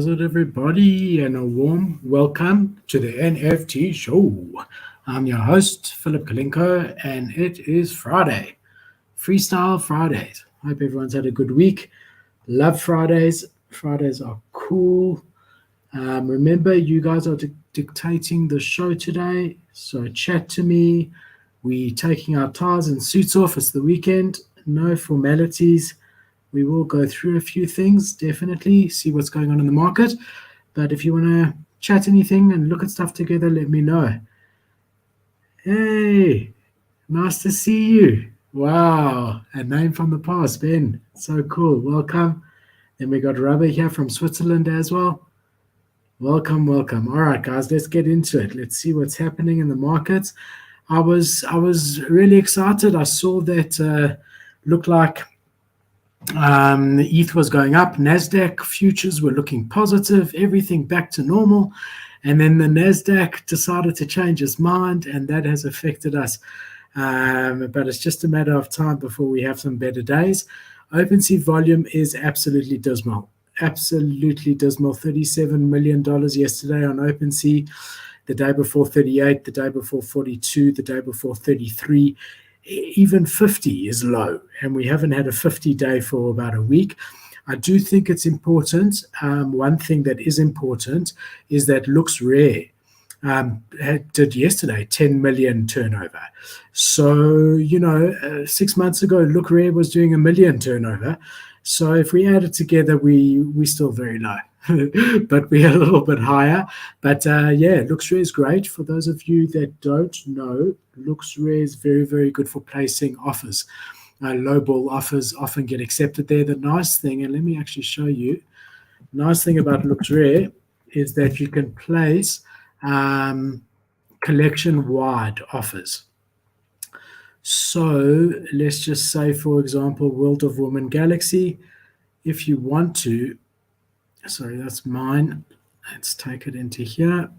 How's it, everybody? And a warm welcome to the NFT show. I'm your host, Philip Kalinko, and it is Friday, Freestyle Fridays. Hope everyone's had a good week. Love Fridays. Fridays are cool. Remember, you guys are dictating the show today, so chat to me. We taking our ties and suits off. It's the weekend. No formalities. We will go through a few things, definitely, see what's going on in the market. But if you want to chat anything and look at stuff together, let me know. Hey, nice to see you. Wow, a name from the past, Ben. So cool. Welcome. Then we got Rubber here from Switzerland as well. Welcome, welcome. All right, guys, let's get into it. Let's see what's happening in the markets. I was really excited. I saw that looked like the ETH was going up. NASDAQ futures were looking positive. Everything back to normal. And then the NASDAQ decided to change its mind, and that has affected us. But it's just a matter of time before we have some better days. OpenSea volume is absolutely dismal. Absolutely dismal. $37 million yesterday on OpenSea. The day before 38, the day before 42, the day before 33. Even 50 is low, and we haven't had a 50-day for about a week. I do think it's important. One thing that is important is that Looks Rare did yesterday 10 million turnover. So, 6 months ago, Look Rare was doing 1 million turnover. So if we add it together, we're still very low, but we're a little bit higher. But Looks Rare is great. For those of you that don't know, Looks Rare is very, very good for placing offers. Lowball offers often get accepted there. The nice thing, and let me actually show you, nice thing about Looks Rare is that you can place collection-wide offers. So let's just say, for example, World of Woman Galaxy. If you want to, sorry, that's mine. Let's take it into here.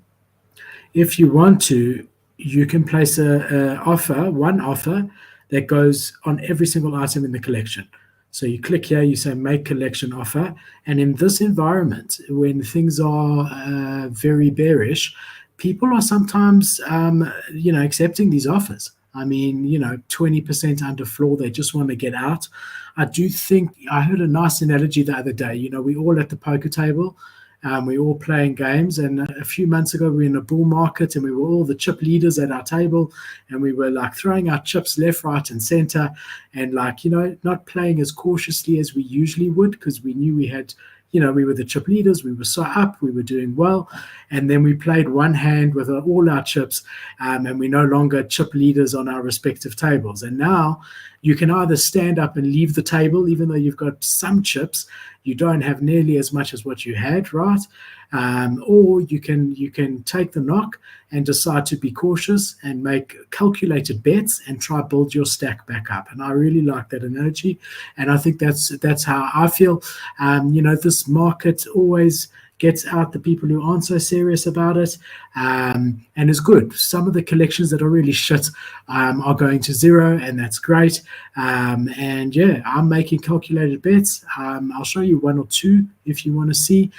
If you want to, you can place one offer that goes on every single item in the collection. So you click here, you say make collection offer. And in this environment, when things are very bearish, people are sometimes, accepting these offers. I mean, 20% under floor, they just want to get out. I do think, I heard a nice analogy the other day. We all at the poker table, we're all playing games. And a few months ago, we were in a bull market and we were all the chip leaders at our table. And we were like throwing our chips left, right, and center. And not playing as cautiously as we usually would, because we knew we had, we were the chip leaders. We were so up. We were doing well. And then we played one hand with all our chips, and we're no longer chip leaders on our respective tables. And now you can either stand up and leave the table, even though you've got some chips, you don't have nearly as much as what you had, right? Or you can take the knock and decide to be cautious and make calculated bets and try build your stack back up. And I really like that analogy, and I think that's how I feel. This market always gets out the people who aren't so serious about it, and is good. Some of the collections that are really shit are going to zero, and that's great. I'm making calculated bets. I'll show you one or two if you want to see.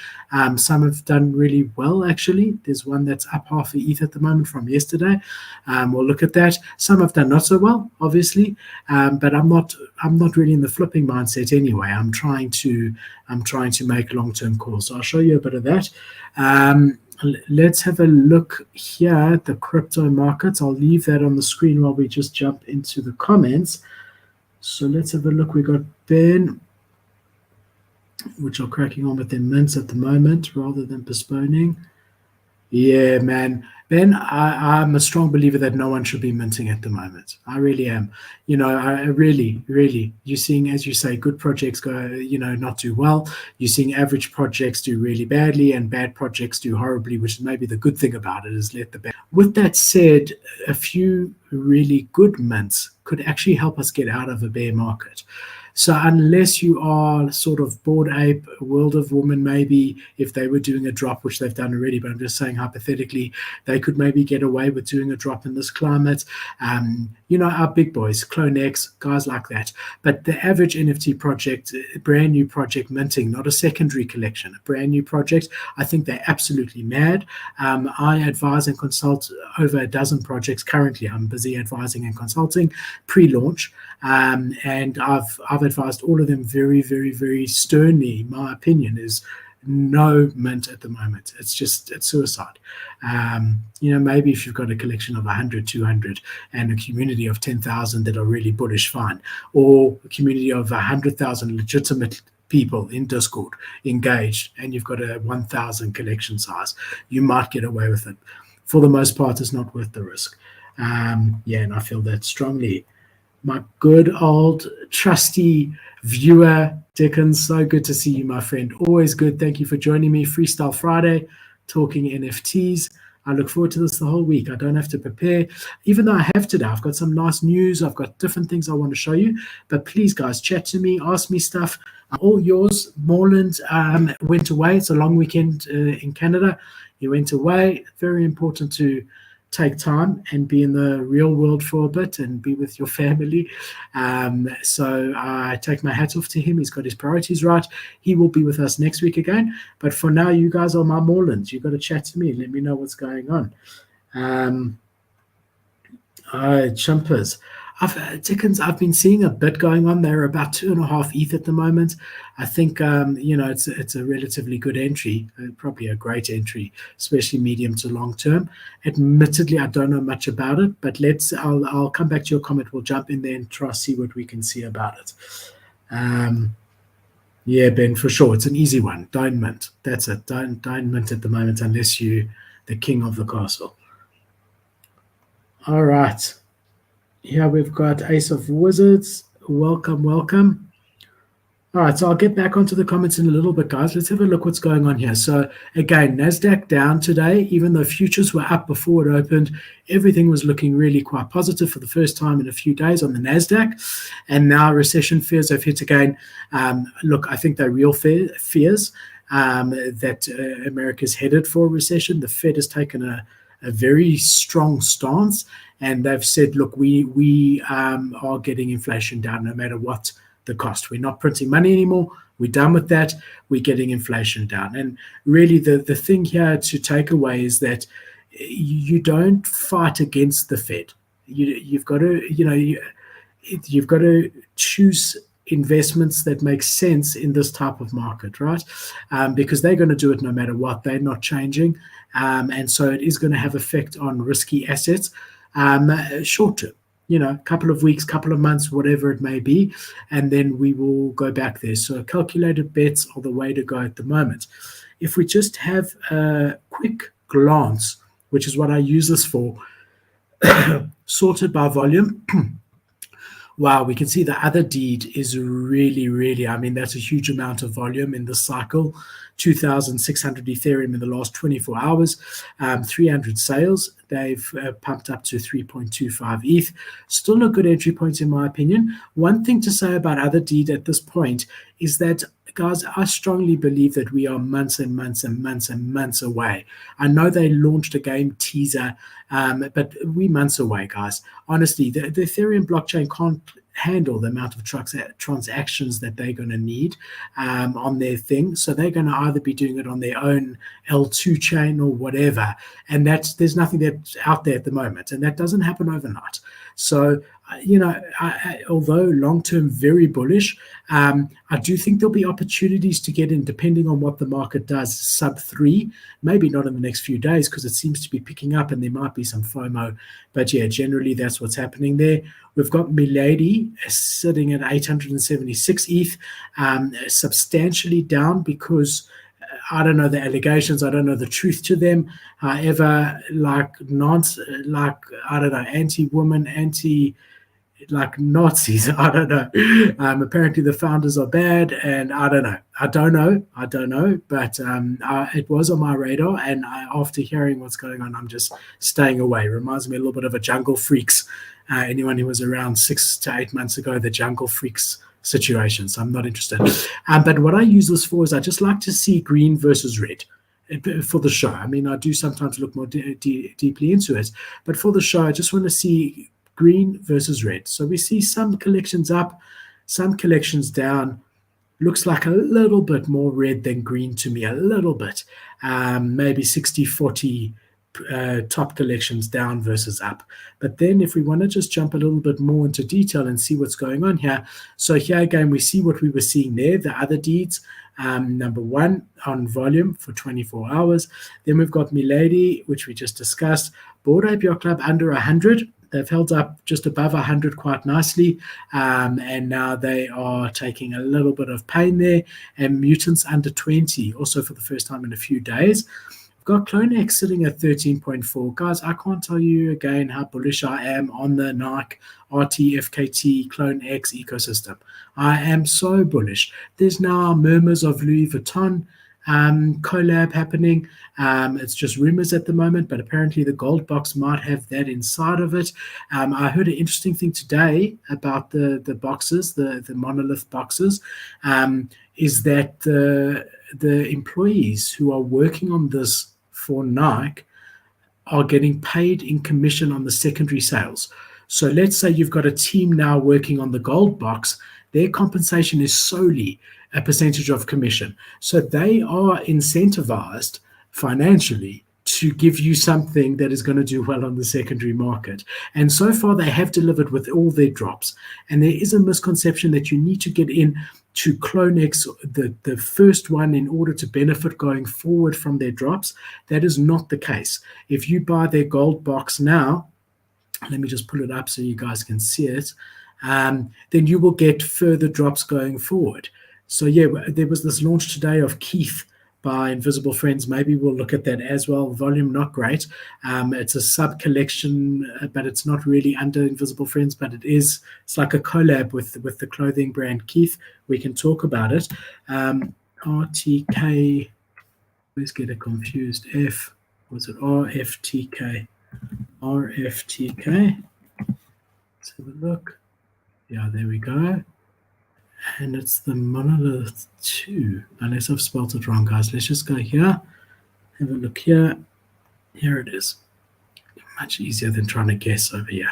Some have done really well, actually. There's one that's up half a ETH at the moment from yesterday. We'll look at that. Some have done not so well, obviously, but I'm not really in the flipping mindset anyway. I'm trying to make long-term calls. So I'll show you a bit of that. Let's have a look here at the crypto markets. I'll leave that on the screen while we just jump into the comments. So let's have a look. We got Ben, which are cracking on with their mints at the moment rather than postponing. Yeah, man. Ben, I'm a strong believer that no one should be minting at the moment. I really am. I really, you're seeing, as you say, good projects go, not do well. You're seeing average projects do really badly and bad projects do horribly, which is maybe the good thing about it, is let the bad. With that said, a few really good mints could actually help us get out of a bear market. So unless you are sort of Bored Ape, World of Woman, maybe if they were doing a drop, which they've done already, but I'm just saying hypothetically, they could maybe get away with doing a drop in this climate. Our big boys, CloneX, guys like that. But the average NFT project, a brand new project minting, not a secondary collection, a brand new project, I think they're absolutely mad. I advise and consult over a dozen projects currently. I'm busy advising and consulting pre-launch. And I've advised all of them very, very, very sternly. My opinion is no mint at the moment. It's suicide. Maybe if you've got a collection of 100, 200, and a community of 10,000 that are really bullish, fine. Or a community of 100,000 legitimate people in Discord engaged, and you've got a 1,000 collection size, you might get away with it. For the most part, it's not worth the risk. And I feel that strongly. My good old trusty viewer, Dickens, so good to see you, my friend. Always good. Thank you for joining me. Freestyle Friday, talking NFTs. I look forward to this the whole week. I don't have to prepare, even though I have today. I've got some nice news. I've got different things I want to show you. But please, guys, chat to me, ask me stuff. All yours. Moreland went away. It's a long weekend in Canada. He went away. Very important to take time and be in the real world for a bit and be with your family. So I take my hat off to him. He's got his priorities right. He will be with us next week again. But for now, you guys are my Morlands. You've got to chat to me and let me know what's going on. Chumpers. Dickens, I've been seeing a bit going on. They're about 2.5 ETH at the moment. I think it's a relatively good entry, probably a great entry, especially medium to long term. Admittedly, I don't know much about it, but I'll come back to your comment. We'll jump in there and try to see what we can see about it. Yeah, Ben, for sure, it's an easy one. Don't mint. That's it. Don't mint at the moment unless you're the king of the castle. All right. Here we've got Ace of Wizards. Welcome. All right, so I'll get back onto the comments in a little bit, guys. Let's have a look what's going on here. So again, NASDAQ down today, even though futures were up before it opened. Everything was looking really quite positive for the first time in a few days on the NASDAQ. And now recession fears have hit again. Look, I think they're real fears that America's headed for a recession. The Fed has taken a very strong stance, and they've said, look, we are getting inflation down no matter what the cost. We're not printing money anymore. We're done with that. We're getting inflation down. And really the thing here to take away is that you don't fight against the Fed. You've got to choose investments that make sense in this type of market, right? Because they're going to do it no matter what. They're not changing. And so it is going to have effect on risky assets short term, a couple of weeks, couple of months, whatever it may be, and then we will go back there. So calculated bets are the way to go at the moment. If we just have a quick glance, which is what I use this for, sorted by volume, wow, we can see the other deed is really, really, that's a huge amount of volume in this cycle. 2,600 Ethereum in the last 24 hours, 300 sales. They've pumped up to 3.25 ETH. Still a good entry point in my opinion. One thing to say about other deed at this point is that, guys, I strongly believe that we are months and months and months and months away. I know they launched a game teaser, but we're months away, guys. Honestly, the Ethereum blockchain can't handle the amount of transactions that they're going to need on their thing. So they're going to either be doing it on their own L2 chain or whatever. And there's nothing that's out there at the moment. And that doesn't happen overnight. So, although long-term very bullish, I do think there'll be opportunities to get in depending on what the market does sub 3, maybe not in the next few days because it seems to be picking up and there might be some FOMO. But yeah, generally that's what's happening there. We've got Milady sitting at 876 ETH, substantially down because I don't know the allegations. I don't know the truth to them. However, anti-woman, like Nazis. I don't know. Apparently the founders are bad, and I don't know. But it was on my radar, and after hearing what's going on, I'm just staying away. Reminds me a little bit of a Jungle Freaks. Anyone who was around 6 to 8 months ago, the Jungle Freaks situation, so I'm not interested. But what I use this for is I just like to see green versus red for the show. I mean, I do sometimes look more deeply into it, but for the show, I just want to see green versus red. So we see some collections up, some collections down. Looks like a little bit more red than green to me, a little bit. Maybe 60-40 top collections down versus up. But then if we want to just jump a little bit more into detail and see what's going on here. So here again, we see what we were seeing there, the other deeds. Number one on volume for 24 hours. Then we've got Milady, which we just discussed. Bored Ape Yacht Club under 100. They've held up just above 100 quite nicely, and now they are taking a little bit of pain there. And Mutants under 20, also for the first time in a few days. We've got CloneX sitting at 13.4. Guys, I can't tell you again how bullish I am on the Nike RT, CloneX ecosystem. I am so bullish. There's now murmurs of Louis Vuitton collab happening. It's just rumors at the moment, but apparently the gold box might have that inside of it. I heard an interesting thing today about the boxes, the monolith boxes, is that the employees who are working on this for Nike are getting paid in commission on the secondary sales. So let's say you've got a team now working on the gold box. Their compensation is solely a percentage of commission. So they are incentivized financially to give you something that is going to do well on the secondary market. And so far they have delivered with all their drops. And there is a misconception that you need to get in to CloneX, the first one, in order to benefit going forward from their drops. That is not the case. If you buy their gold box now, let me just pull it up so you guys can see it, then you will get further drops going forward. So yeah, there was this launch today of Keith by Invisible Friends. Maybe we'll look at that as well. Volume not great. It's a sub collection, but it's not really under Invisible Friends, but it's like a collab with the clothing brand Keith. We can talk about it. RTK, always get it confused. Was it RFTK? RFTK. Let's have a look. Yeah, there we go. And it's the Monolith 2, unless I've spelled it wrong, guys. Let's just go here. Have a look here. Here it is. Much easier than trying to guess over here.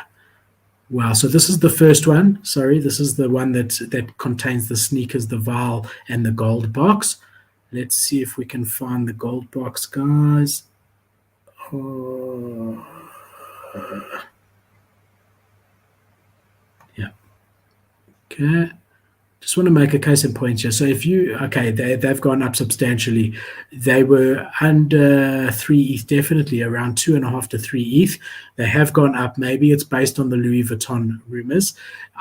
Wow, so this is the first one. Sorry, this is the one that contains the sneakers, the vial, and the gold box. Let's see if we can find the gold box, guys. Oh. Yeah. Okay. Just want to make a case in point here. So if you, okay, they've gone up substantially. They were under 3 ETH, definitely around 2.5 to 3 ETH. They have gone up. Maybe it's based on the Louis Vuitton rumors.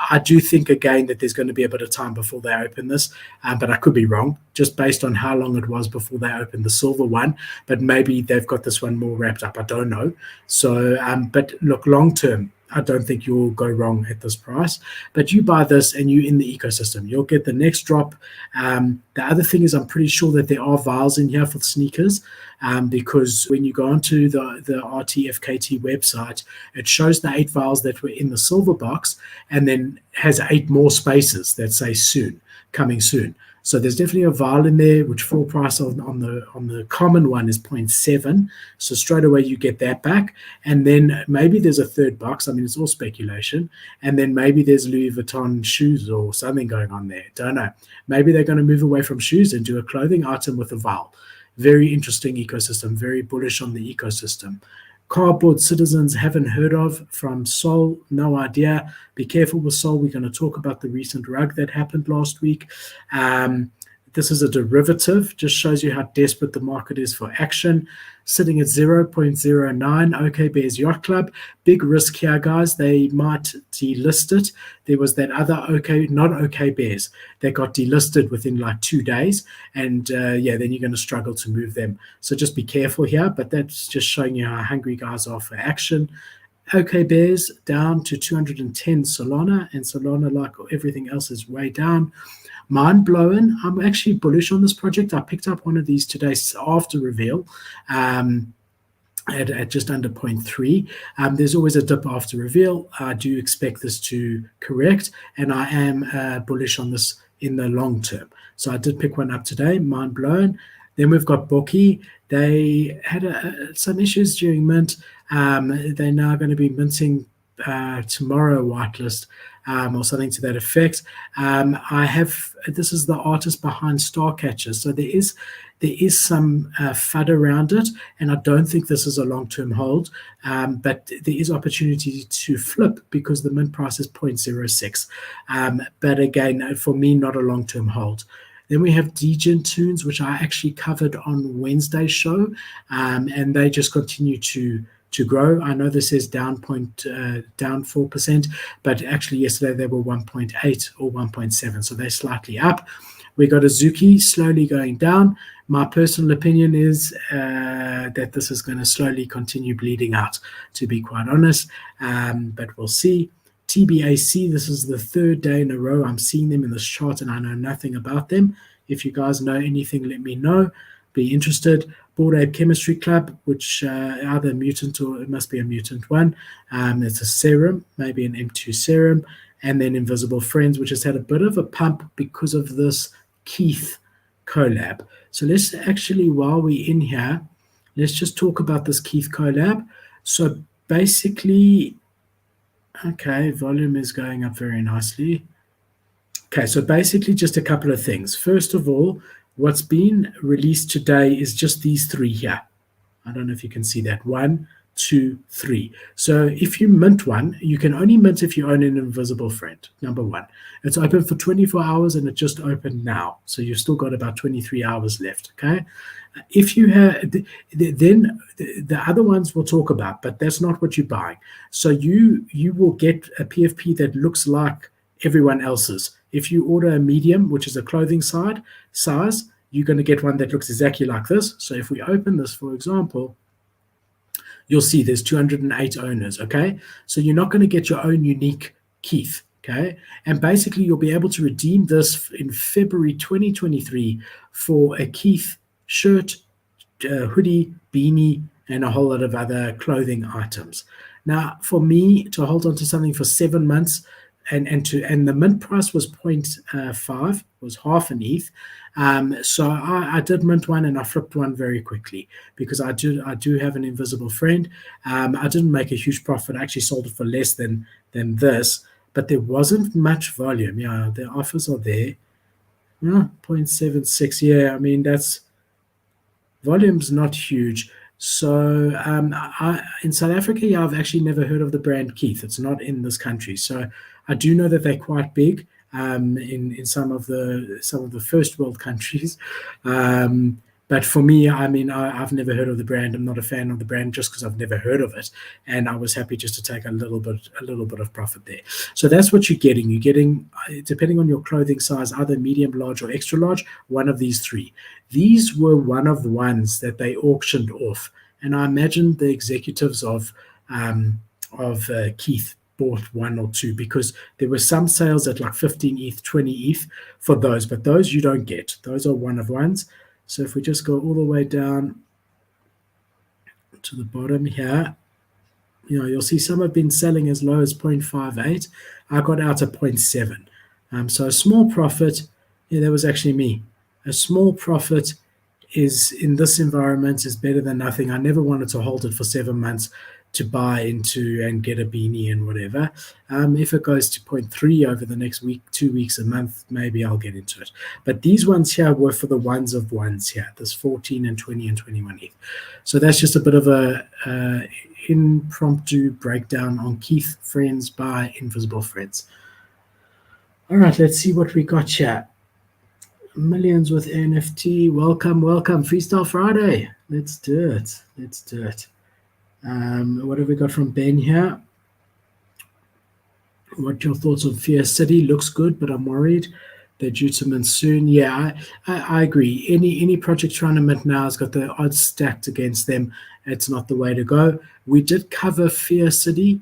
I do think, again, that there's going to be a bit of time before they open this, but I could be wrong, just based on how long it was before they opened the silver one. But maybe they've got this one more wrapped up. I don't know. So, but look, long term, I don't think you'll go wrong at this price. But you buy this and you're in the ecosystem. You'll get the next drop. The other thing is, I'm pretty sure that there are vials in here for the sneakers, because when you go onto the RTFKT website, it shows the 8 vials that were in the silver box and then has 8 more spaces that say soon, coming soon. So there's definitely a vial in there, which full price on the common one is 0.7. So straight away you get that back. And then maybe there's a third box. I mean, it's all speculation. And then maybe there's Louis Vuitton shoes or something going on there. Don't know. Maybe they're going to move away from shoes and do a clothing item with a vial. Very interesting ecosystem. Very bullish on the ecosystem. Cardboard Citizens, haven't heard of. From Sol, no idea. Be careful with Sol. We're going to talk about the recent rug that happened last week. This is a derivative. Just shows you how desperate the market is for action. Sitting at 0.09. OK Bears Yacht Club. Big risk here, guys. They might delist it. There was that other not OK Bears that got delisted within like 2 days. And yeah, then you're going to struggle to move them. So just be careful here. But that's just showing you how hungry guys are for action. OK Bears down to 210 Solana. And Solana, like everything else, is way down. Mind blowing. I'm actually bullish on this project. I picked up one of these today after reveal. at just under 0.3. There's always a dip after reveal. I do expect this to correct, and I am bullish on this in the long term. So I did pick one up today, mind blown. Then we've got Bookie. They had some issues during mint. They're now going to be minting tomorrow, whitelist, or something to that effect. This is the artist behind Starcatcher, so there is some FUD around it, and I don't think this is a long-term hold, but there is opportunity to flip because the mint price is 0.06. But again, for me, not a long-term hold. Then we have Degen Tunes, which I actually covered on Wednesday's show, and they just continue to grow. I know this says down 4%, but actually yesterday they were 1.8 or 1.7, so they're slightly up. We got Azuki slowly going down. My personal opinion is that this is going to slowly continue bleeding out, to be quite honest, but we'll see. TBAC, this is the third day in a row I'm seeing them in this chart, and I know nothing about them. If you guys know anything, let me know. Be interested. Bored Ape Chemistry Club, which either mutant or it must be a mutant one. It's a serum, maybe an M2 serum. And then Invisible Friends, which has had a bit of a pump because of this Keith collab. So let's actually, while we're in here, let's just talk about this Keith collab. So basically, okay, volume is going up very nicely. Okay, so basically just a couple of things. First of all, what's been released today is just these three here. I don't know if you can see that. 1, 2, 3. So if you mint one, you can only mint if you own an Invisible Friend, number one. It's open for 24 hours and it just opened now. So you've still got about 23 hours left, okay? If you have, then the other ones we'll talk about, but that's not what you're buying. So you will get a PFP that looks like everyone else's. If you order a medium, which is a clothing size, you're going to get one that looks exactly like this. So if we open this, for example, you'll see there's 208 owners, okay? So you're not going to get your own unique Keith, okay? And basically, you'll be able to redeem this in February 2023 for a Keith shirt, hoodie, beanie, and a whole lot of other clothing items. Now, for me to hold on to something for 7 months, and the mint price was 0.5, was half an ETH. So I did mint one and I flipped one very quickly because I do have an Invisible Friend. I didn't make a huge profit. I actually sold it for less than this, but there wasn't much volume. Yeah, the offers are there. 0.76. Yeah, I mean that's volume's not huge. So in South Africa, yeah, I've actually never heard of the brand Keith. It's not in this country. So I do know that they're quite big in some of the first world countries. But for me, I mean, I've never heard of the brand. I'm not a fan of the brand just because I've never heard of it. And I was happy just to take a little bit of profit there. So that's what you're getting. You're getting, depending on your clothing size, either medium, large, or extra large, one of these three. These were one of the ones that they auctioned off. And I imagine the executives of Keith bought one or two because there were some sales at like 15 ETH, 20 ETH for those, but those you don't get. Those are one of ones. So if we just go all the way down to the bottom here, you'll see some have been selling as low as 0.58. I got out at 0.7. So a small profit, yeah, that was actually me. A small profit is in this environment is better than nothing. I never wanted to hold it for 7 months to buy into and get a beanie and whatever. If it goes to 0.3 over the next week, 2 weeks, a month, maybe I'll get into it. But these ones here were for the ones of ones here, this 14 and 20 and 21 ETH. So that's just a bit of a impromptu breakdown on Keith Friends by Invisible Friends. All right, let's see what we got here. Millions with NFT. Welcome. Freestyle Friday. Let's do it. What have we got from Ben here? What your thoughts on Fear City? Looks good, but I'm worried they're due to mint soon. Yeah, I agree. Any project trying to mint now has got the odds stacked against them. It's not the way to go. We did cover Fear City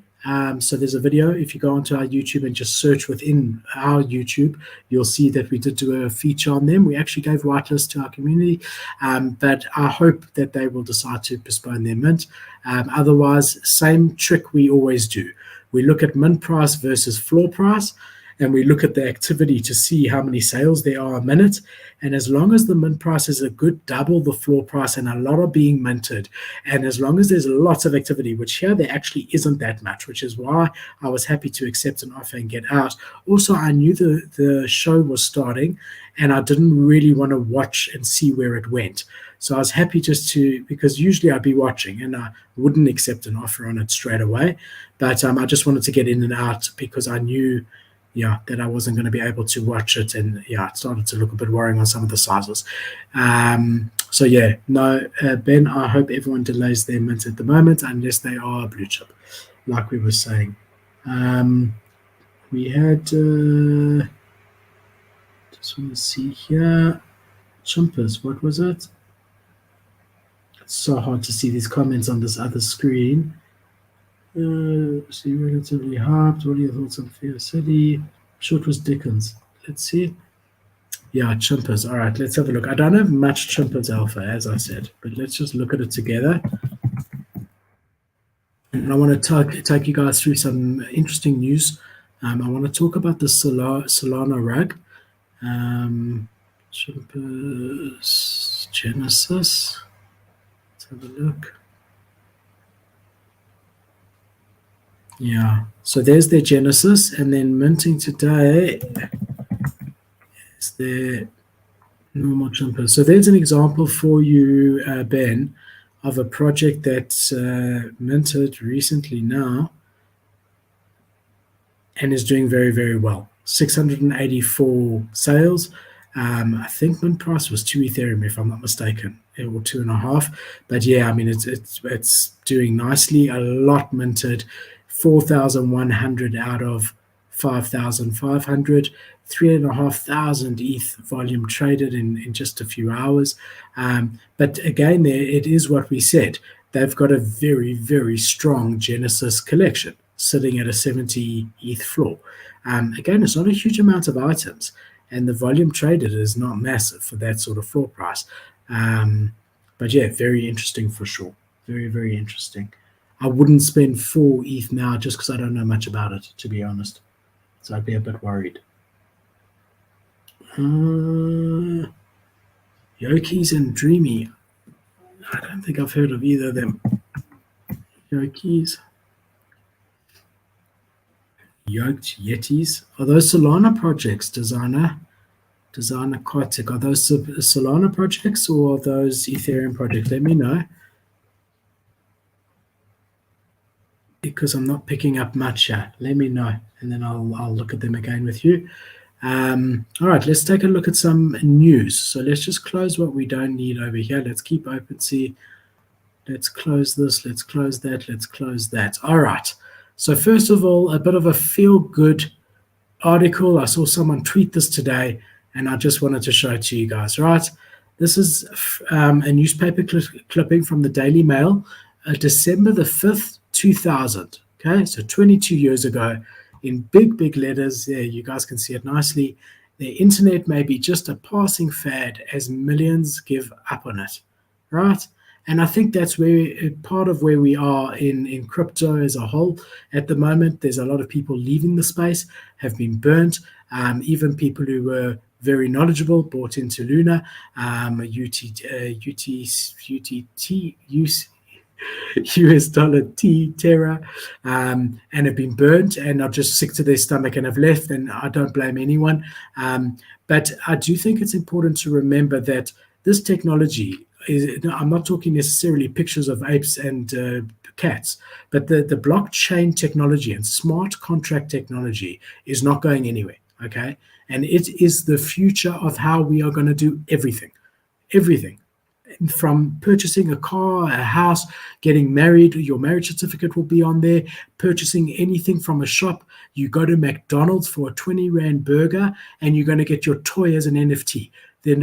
So there's a video. If you go onto our YouTube and just search within our YouTube, you'll see that we did do a feature on them. We actually gave whitelist to our community, but I hope that they will decide to postpone their mint. Otherwise, same trick we always do. We look at mint price versus floor price, and we look at the activity to see how many sales there are a minute. And as long as the mint price is a good double the floor price and a lot are being minted, and as long as there's lots of activity, which here there actually isn't that much, which is why I was happy to accept an offer and get out. Also, I knew the show was starting, and I didn't really want to watch and see where it went. So I was happy just to, because usually I'd be watching and I wouldn't accept an offer on it straight away. But I just wanted to get in and out because I knew that I wasn't going to be able to watch it, and it started to look a bit worrying on some of the sizes. So Ben, I hope everyone delays their mint at the moment unless they are blue chip, like we were saying. We had just want to see here, Chimpers, what was it? It's so hard to see these comments on this other screen. See, relatively hyped. What are your thoughts on Fair City? Short was Dickens. Let's see. Yeah, Chimpers. All right, let's have a look. I don't have much Chimpers alpha, as I said, but let's just look at it together. And I want to take you guys through some interesting news. I want to talk about the Solana rug. Chimpers Genesis. Let's have a look. Yeah, so there's their Genesis, and then minting today is their normal Chimpers. So there's an example for you, Ben, of a project that's minted recently now and is doing very, very well. 684 sales. I think mint price was 2 Ethereum, if I'm not mistaken, or 2.5. But yeah, I mean, it's doing nicely. A lot minted. 4,100 out of 5,500, 3,500 ETH volume traded in just a few hours. But again, it is what we said. They've got a very, very strong Genesis collection sitting at a 70 ETH floor. Again, it's not a huge amount of items, and the volume traded is not massive for that sort of floor price. But yeah, very interesting for sure. Very, very interesting. I wouldn't spend 4 ETH now just because I don't know much about it, to be honest. So I'd be a bit worried. Yokis and Dreamy. I don't think I've heard of either of them. Yokis. Yoked Yetis. Are those Solana projects, Designer Kotick? Are those Solana projects or are those Ethereum projects? Let me know, because I'm not picking up much here. Let me know, and then I'll look at them again with you. All right, let's take a look at some news. So let's just close what we don't need over here. Let's keep OpenSea. Let's close this. Let's close that. Let's close that. All right. So first of all, a bit of a feel-good article. I saw someone tweet this today, and I just wanted to show it to you guys. Right. This is a newspaper clipping from the Daily Mail, December the 5th, 2000. Okay, so 22 years ago, in big letters there, you guys can see it nicely. The internet may be just a passing fad as millions give up on it, right? And I think that's where part of where we are in crypto as a whole at the moment. There's a lot of people leaving the space, have been burnt. Even people who were very knowledgeable bought into Luna, US dollar T Terra, and have been burnt and are just sick to their stomach and have left, and I don't blame anyone. But I do think it's important to remember that this technology is, I'm not talking necessarily pictures of apes and cats, but the blockchain technology and smart contract technology is not going anywhere, okay? And it is the future of how we are going to do everything. From purchasing a car, a house, getting married, your marriage certificate will be on there. Purchasing anything from a shop, you go to McDonald's for a 20 Rand burger and you're going to get your toy as an NFT. then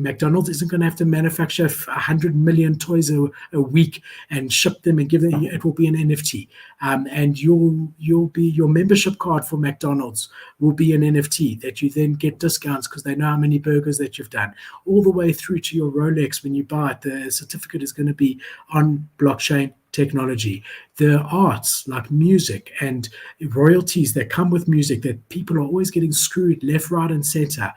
McDonald's isn't going to have to manufacture 100 million toys a week and ship them and give them. It will be an NFT, and your membership card for McDonald's will be an NFT that you then get discounts because they know how many burgers that you've done, all the way through to your Rolex when you buy it. The certificate is going to be on blockchain technology. The arts like music and royalties that come with music that people are always getting screwed left, right, and center,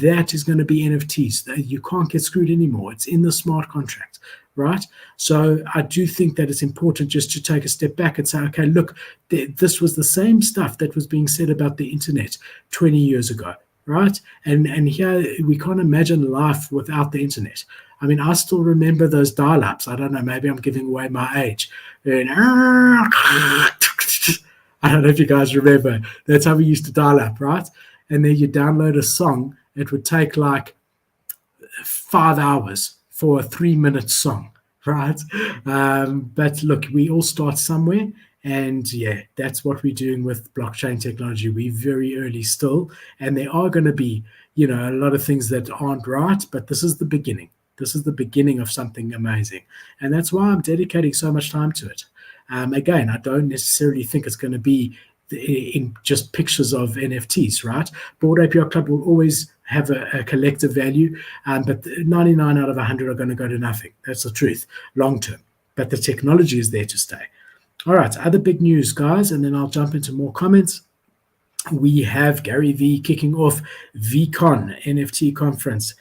that is going to be NFTs. You can't get screwed anymore. It's in the smart contract, right? So I do think that it's important just to take a step back and say, okay, look, this was the same stuff that was being said about the internet 20 years ago, right? And here we can't imagine life without the internet. I mean, I still remember those dial-ups. I don't know, maybe I'm giving away my age. And, I don't know if you guys remember. That's how we used to dial up, right? And then you download a song. It would take like 5 hours for a 3-minute song, right? But look, we all start somewhere. And yeah, that's what we're doing with blockchain technology. We're very early still. And there are going to be, a lot of things that aren't right, but this is the beginning. This is the beginning of something amazing. And that's why I'm dedicating so much time to it. Again, I don't necessarily think it's going to be in just pictures of NFTs, right? Bored Ape Yacht Club will always have a collective value, but 99 out of 100 are going to go to nothing. That's the truth, long term. But the technology is there to stay. All right, other big news, guys, and then I'll jump into more comments. We have Gary V kicking off VCon NFT conference.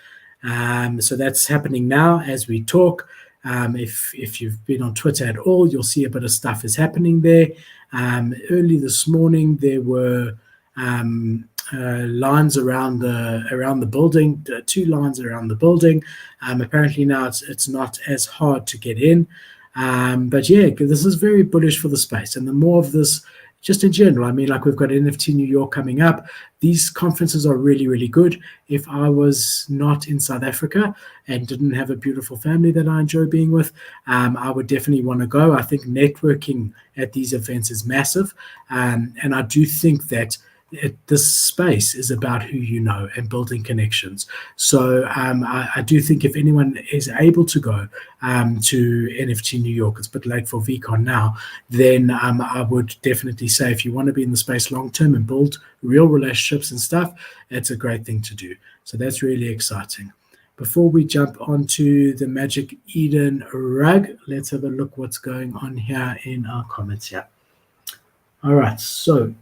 So that's happening now as we talk. If you've been on Twitter at all, you'll see a bit of stuff is happening there. Early this morning, there were lines around the building, 2 lines around the building. Apparently now it's not as hard to get in. But yeah, this is very bullish for the space. And the more of this, just in general, I mean, like we've got NFT New York coming up. These conferences are really, really good. If I was not in South Africa and didn't have a beautiful family that I enjoy being with, I would definitely want to go. I think networking at these events is massive. And I do think that this space is about who you know and building connections. So I do think if anyone is able to go to NFT New York, it's a bit late for VCon now, then I would definitely say if you want to be in the space long term and build real relationships and stuff, it's a great thing to do. So that's really exciting. Before we jump onto the Magic Eden rug, let's have a look what's going on here in our comments here. All right, so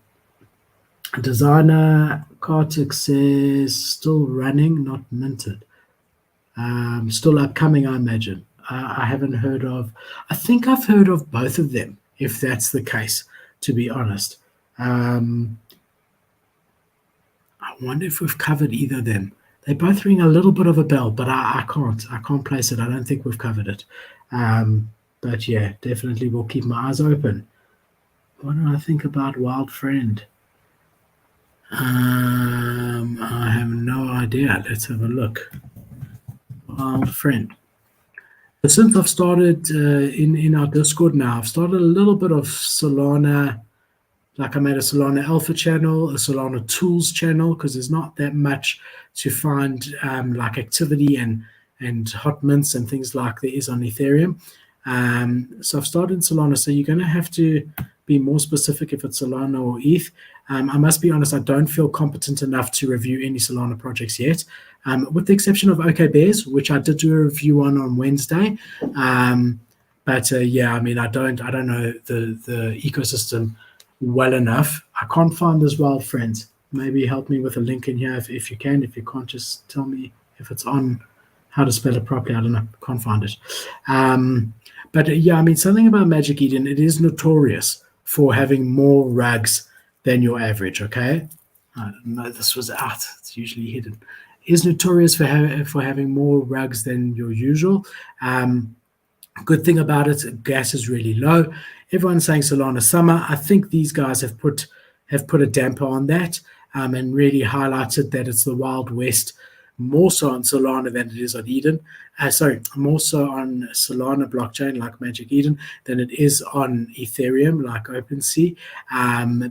Designer Kartik says still running, not minted. Still upcoming, I imagine. I haven't heard of. I think I've heard of both of them, if that's the case, to be honest. I wonder if we've covered either of them. They both ring a little bit of a bell, but I can't place it. I don't think we've covered it. But yeah, definitely will keep my eyes open. What do I think about Wild Friend? I have no idea. Let's have a look. Wild Friend. Since I've started in our Discord now, I've started a little bit of Solana. Like I made a Solana Alpha channel, a Solana Tools channel, because there's not that much to find like activity and hot mints and things like there is on Ethereum. So I've started Solana. So you're going to have to be more specific if it's Solana or ETH. I must be honest, I don't feel competent enough to review any Solana projects yet, with the exception of OK Bears, which I did do a review on Wednesday. But yeah, I mean, I don't know the ecosystem well enough. I can't find this Wild Friend. Maybe help me with a link in here if you can. If you can't, just tell me if it's on how to spell it properly. I don't know. Can't find it. But yeah, I mean, something about Magic Eden, it is notorious for having more rugs than your average, okay? I didn't know this was out. It's usually hidden. It is notorious for having more rugs than your usual. Good thing about it, gas is really low. Everyone's saying Solana Summer. I think these guys have put a damper on that and really highlighted that it's the Wild West, more so on Solana than it is on Eden. More so on Solana blockchain like Magic Eden than it is on Ethereum like OpenSea,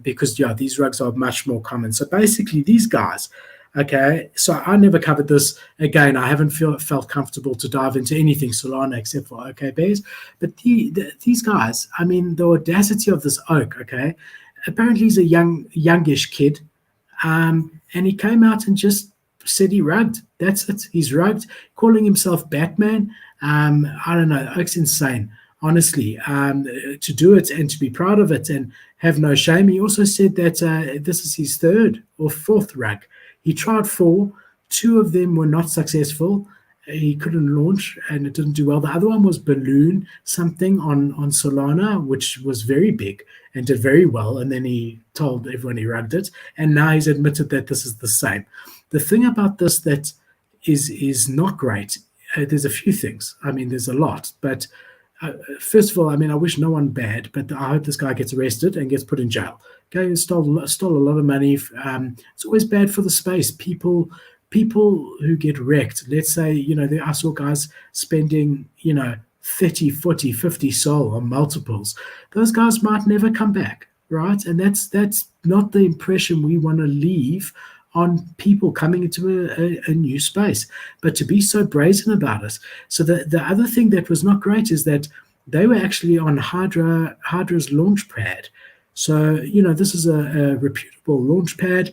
because yeah, these rugs are much more common. So basically, these guys, Okay, so I never covered this. Again, I haven't felt comfortable to dive into anything Solana except for OK Bears. But these guys, I mean, the audacity of this oak, okay, apparently he's a youngish kid, and he came out and just said he rugged. That's it. He's rugged, calling himself Batman. I don't know. Oak's insane, honestly. To do it and to be proud of it and have no shame. He also said that this is his third or fourth rug. He tried four. Two of them were not successful. He couldn't launch and it didn't do well. The other one was Balloon something on Solana, which was very big and did very well. And then he told everyone he rugged it. And now he's admitted that this is the same. The thing about this that is not great, there's a few things. I mean, there's a lot. But first of all, I mean, I wish no one bad, but I hope this guy gets arrested and gets put in jail. Okay, he stole a lot of money. It's always bad for the space. People who get wrecked, let's say, I saw guys spending, 30, 40, 50 SOL on multiples. Those guys might never come back, right? And that's not the impression we want to leave on people coming into a new space. But to be so brazen about it. So the other thing that was not great is that they were actually on Hydra's launch pad. So, this is a reputable launch pad.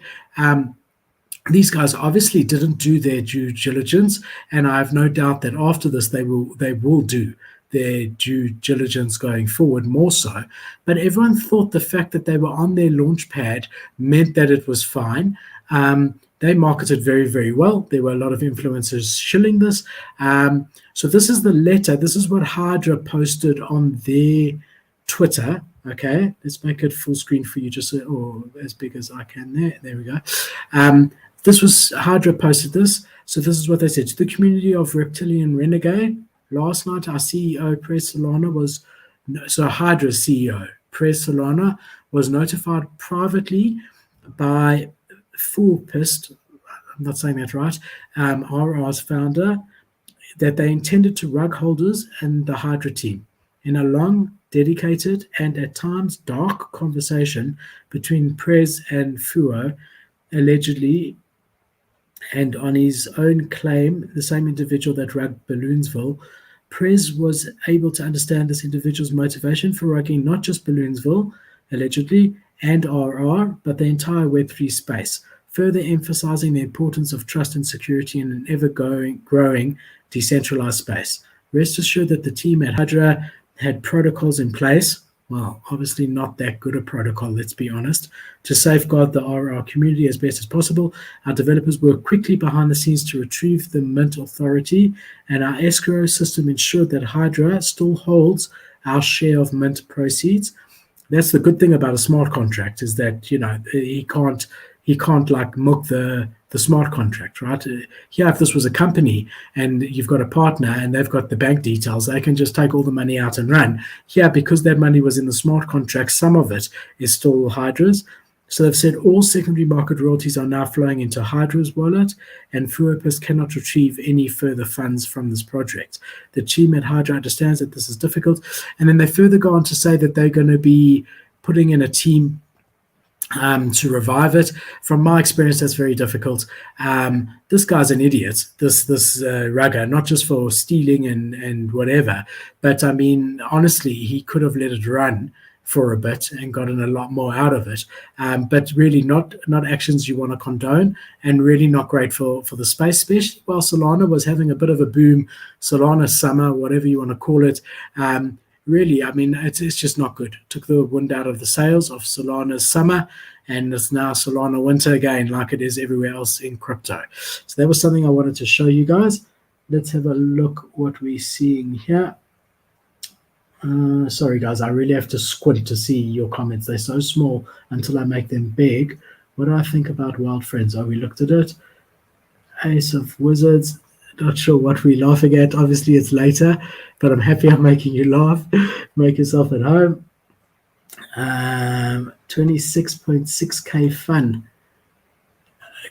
These guys obviously didn't do their due diligence, and I have no doubt that after this they will do their due diligence going forward more so. But everyone thought the fact that they were on their launch pad meant that it was fine. They marketed very, very well. There were a lot of influencers shilling this. So this is the letter. This is what Hydra posted on their Twitter. Okay, let's make it full screen for you, just or as big as I can. There we go. This was Hydra posted this. So this is what they said. To the community of Reptilian Renegade, last night our CEO, Prez Solana, Hydra's CEO, Prez Solana, was notified privately by Fullpist, I'm not saying that right, RR's founder, that they intended to rug holders and the Hydra team. In a long, dedicated, and at times dark conversation between Prez and Fuo, allegedly, and on his own claim, the same individual that rugged Balloonsville, Prez was able to understand this individual's motivation for rugging not just Balloonsville, allegedly, and RR, but the entire Web3 space, further emphasizing the importance of trust and security in an ever-growing decentralized space. Rest assured that the team at Hydra had protocols in place, well, obviously not that good a protocol, let's be honest, to safeguard the RR community as best as possible. Our developers worked quickly behind the scenes to retrieve the mint authority, and our escrow system ensured that Hydra still holds our share of mint proceeds. That's the good thing about a smart contract, is that, he can't like milk the smart contract, right? Here, if this was a company and you've got a partner and they've got the bank details, they can just take all the money out and run. Here, because that money was in the smart contract, some of it is still Hydra's. So they've said all secondary market royalties are now flowing into Hydra's wallet, and Fuopus cannot retrieve any further funds from this project. The team at Hydra understands that this is difficult, and then they further go on to say that they're going to be putting in a team to revive it. From my experience, that's very difficult. This guy's an idiot, this rugger, not just for stealing and whatever, but I mean, honestly, he could have let it run for a bit and gotten a lot more out of it. But really not actions you want to condone, and really not great for the space, especially while Solana was having a bit of a boom, Solana summer, whatever you want to call it. Really, I mean, it's just not good. Took the wind out of the sails of Solana's summer, and it's now Solana winter again, like it is everywhere else in crypto. So that was something I wanted to show you guys. Let's have a look what we're seeing here. Sorry, guys, I really have to squint to see your comments. They're so small until I make them big. What do I think about Wild Friends? Oh, we looked at it. Ace of Wizards. Not sure what we're laughing at. Obviously, it's later, but I'm happy I'm making you laugh. Make yourself at home. 26.6K fun.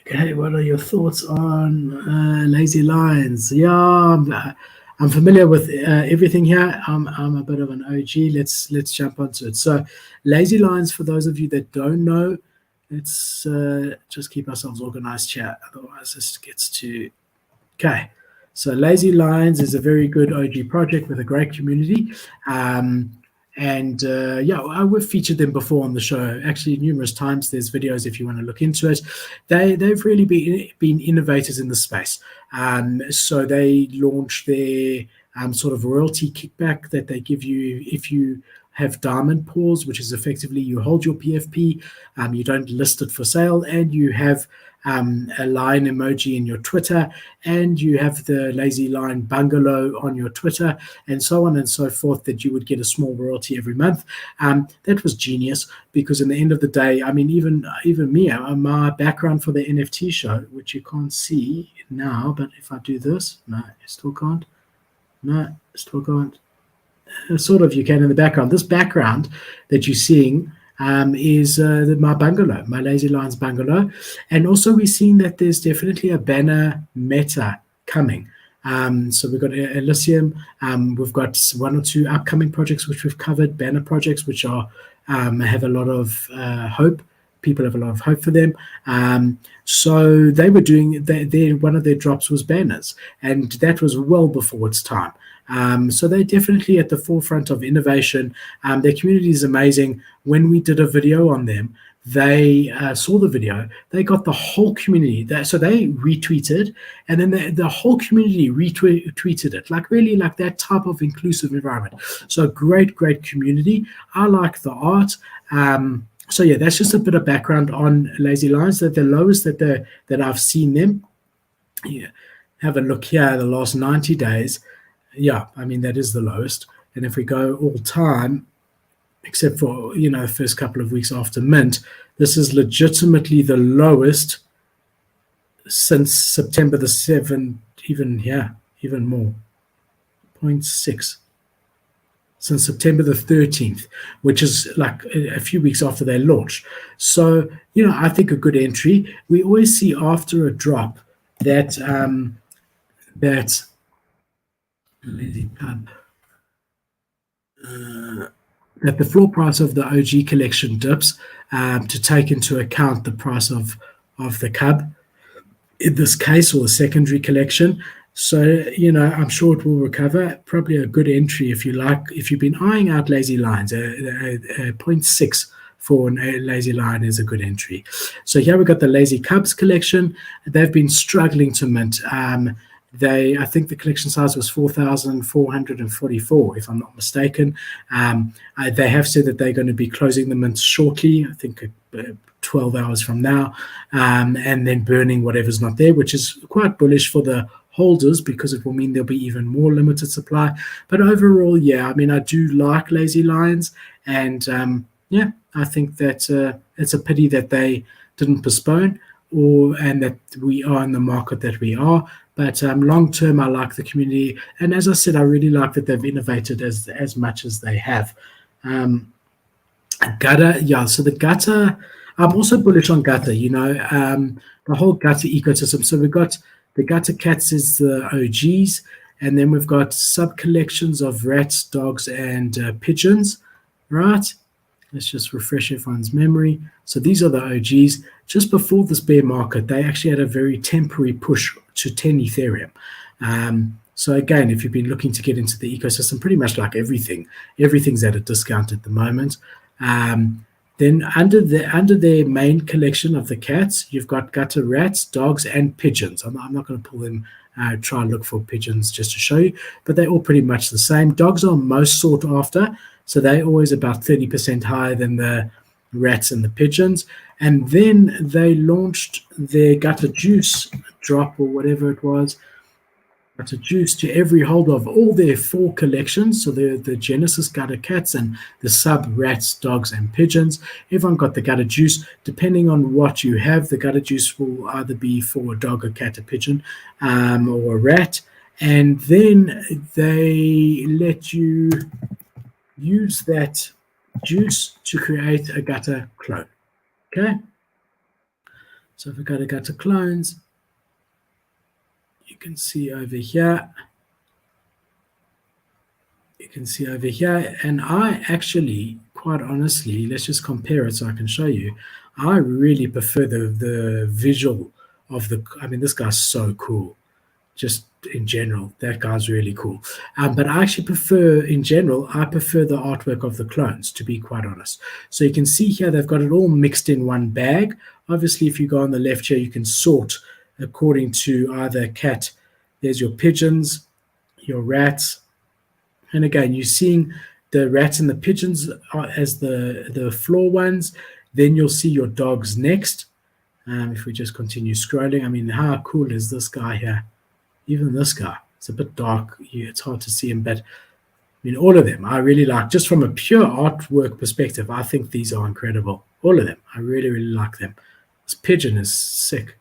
Okay, what are your thoughts on Lazy Lions? Yeah, I'm familiar with everything here. I'm a bit of an OG. Let's jump onto it. So, Lazy Lions, for those of you that don't know, let's just keep ourselves organized here. Otherwise, this gets to... Okay. So Lazy Lions is a very good OG project with a great community. We've featured them before on the show, actually numerous times. There's videos if you want to look into it. They've really been innovators in the space. So they launched their sort of royalty kickback that they give you if you have diamond pools, which is effectively you hold your PFP, you don't list it for sale, and you have a lion emoji in your Twitter, and you have the Lazy Lion bungalow on your Twitter, and so on and so forth, that you would get a small royalty every month. That was genius, because in the end of the day, I mean, even me, my background for the NFT show, which you can't see now, but if I do this, no, you still can't. No, still can't. Sort of you can in the background. This background that you're seeing is my bungalow, my Lazy Lions bungalow. And also we're seeing that there's definitely a banner meta coming. So we've got Elysium. We've got one or two upcoming projects which we've covered, banner projects which are have a lot of hope. People have a lot of hope for them. So they were doing, one of their drops was banners, and that was well before its time. So they're definitely at the forefront of innovation. Their community is amazing. When we did a video on them, they saw the video, they got the whole community. So they retweeted, and then the whole community retweeted it, like really like that type of inclusive environment. So great community. I like the art. So yeah, that's just a bit of background on Lazy Lions. That the lowest that I've seen them. Yeah, have a look here. The last 90 days. Yeah, I mean that is the lowest. And if we go all time, except for the first couple of weeks after mint, this is legitimately the lowest since September the 7th. Even more, 0.6. Since September the 13th, which is like a few weeks after they launched. So, I think a good entry. We always see after a drop that that the floor price of the OG collection dips to take into account the price of the cub, in this case, or the secondary collection. So, I'm sure it will recover. Probably a good entry if you like. If you've been eyeing out Lazy Lions, a 0.6 for a Lazy Lion is a good entry. So here we've got the Lazy Cubs collection. They've been struggling to mint. I think the collection size was 4,444, if I'm not mistaken. They have said that they're going to be closing the mint shortly, I think 12 hours from now, and then burning whatever's not there, which is quite bullish for the holders because it will mean there'll be even more limited supply. But overall, yeah, I mean, I do like Lazy Lions, and I think that it's a pity that they didn't postpone, and that we are in the market that we are. But long term, I like the community, and as I said, I really like that they've innovated as much as they have. Gutter, yeah. So the Gutter, I'm also bullish on Gutter. The whole Gutter ecosystem. So we've got the Gutter cats is the OGs, and then we've got sub collections of rats, dogs, and pigeons. Right. Let's just refresh everyone's memory. So these are the OGs. Just before this bear market, they actually had a very temporary push to 10 Ethereum. So again, if you've been looking to get into the ecosystem, pretty much like everything's at a discount at the moment. Then under their main collection of the cats, you've got gutter rats, dogs, and pigeons. I'm not going to pull them, try and look for pigeons just to show you, but they're all pretty much the same. Dogs are most sought after, so they're always about 30% higher than the rats and the pigeons. And then they launched their gutter juice drop, or whatever it was, gutter juice to every holder of all their 4 collections. So the Genesis gutter cats and the sub rats, dogs, and pigeons. Everyone got the gutter juice. Depending on what you have, the gutter juice will either be for a dog, a cat, a pigeon, or a rat. And then they let you use that juice to create a gutter clone. Okay, so if we go to gutter clones, you can see over here. And I actually, quite honestly, let's just compare it so I can show you. I really prefer the visual of this guy's so cool. Just in general, that guy's really cool. But I actually prefer, in general, I prefer the artwork of the clones, to be quite honest. So you can see here they've got it all mixed in one bag. Obviously, if you go on the left here, you can sort according to either cat. There's your pigeons, your rats, and again, you're seeing the rats and the pigeons as the floor ones. Then you'll see your dogs next. If we just continue scrolling, I mean, how cool is this guy here? Even this guy, it's a bit dark. It's hard to see him, but I mean, all of them I really like. Just from a pure artwork perspective, I think these are incredible. All of them, I really, really like them. This pigeon is sick.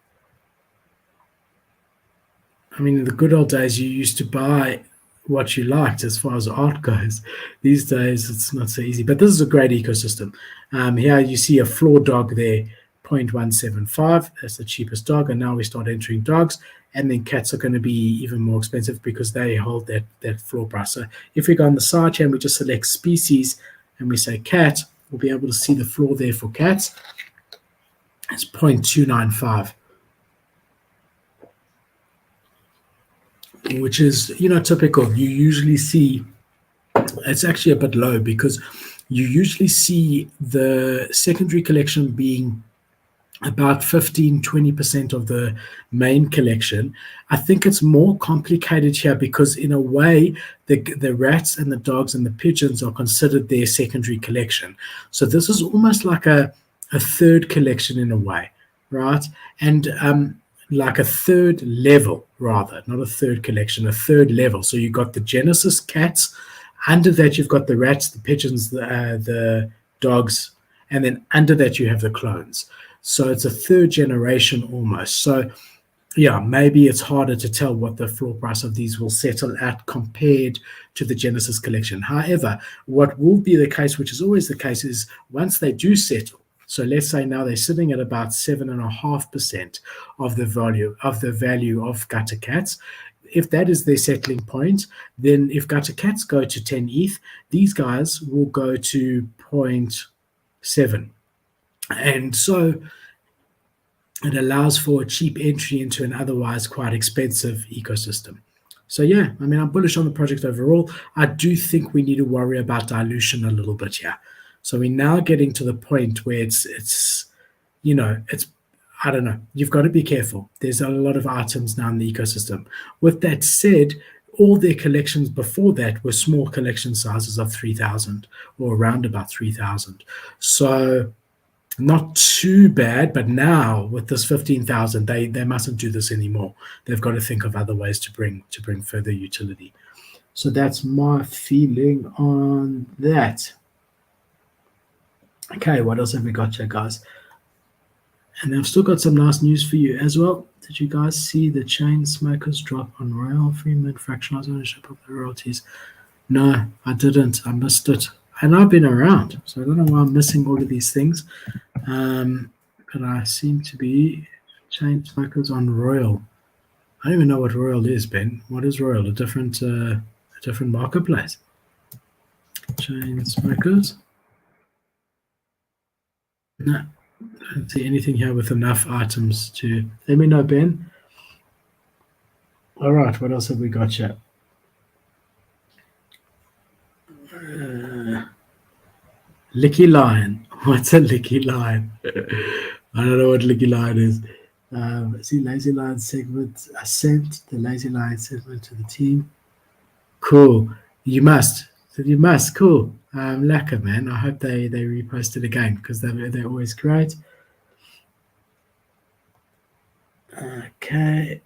I mean, in the good old days, you used to buy what you liked as far as art goes. These days, it's not so easy. But this is a great ecosystem. Here you see a floor dog there, 0.175. That's the cheapest dog. And now we start entering dogs. And then cats are going to be even more expensive because they hold that floor price. So if we go on the side here and we just select species and we say cat, we'll be able to see the floor there for cats. It's 0.295. Which is, typical. You usually see, it's actually a bit low because you usually see the secondary collection being about 15-20% of the main collection. I think it's more complicated here because in a way the rats and the dogs and the pigeons are considered their secondary collection. So this is almost like a third collection in a way, right? And like a third level, rather, not a third collection, a third level. So you've got the Genesis cats. Under that, you've got the rats, the pigeons, the dogs, and then under that, you have the clones. So it's a third generation almost. So, yeah, maybe it's harder to tell what the floor price of these will settle at compared to the Genesis collection. However, what will be the case, which is always the case, is once they do settle, so let's say now they're sitting at about 7.5% of the value of gutter cats. If that is their settling point, then if gutter cats go to 10 ETH, these guys will go to 0.7. And so it allows for a cheap entry into an otherwise quite expensive ecosystem. So yeah, I mean, I'm bullish on the project overall. I do think we need to worry about dilution a little bit here. So we're now getting to the point where it's I don't know. You've got to be careful. There's a lot of items now in the ecosystem. With that said, all their collections before that were small collection sizes of 3,000 or around about 3,000. So not too bad, but now with this 15,000, they mustn't do this anymore. They've got to think of other ways to bring further utility. So that's my feeling on that. Okay, what else have we got here, guys? And I've still got some nice news for you as well. Did you guys see the chain smokers drop on Royal Freeman fractionalized ownership of the royalties? No, I didn't. I missed it. And I've been around, so I don't know why I'm missing all of these things. But I seem to be chain smokers on Royal. I don't even know what Royal is, Ben. What is Royal? A different marketplace. Chain smokers. No, I don't see anything here with enough items to let me know, Ben. All right, what else have we got here? Licky Lion. What's a Licky Lion? I don't know what Licky Lion is. See Lazy Lion segment. I sent the Lazy Lion segment to the team. Cool. You must. Cool. Lekker, man. I hope they repost it again because they're always great. Okay.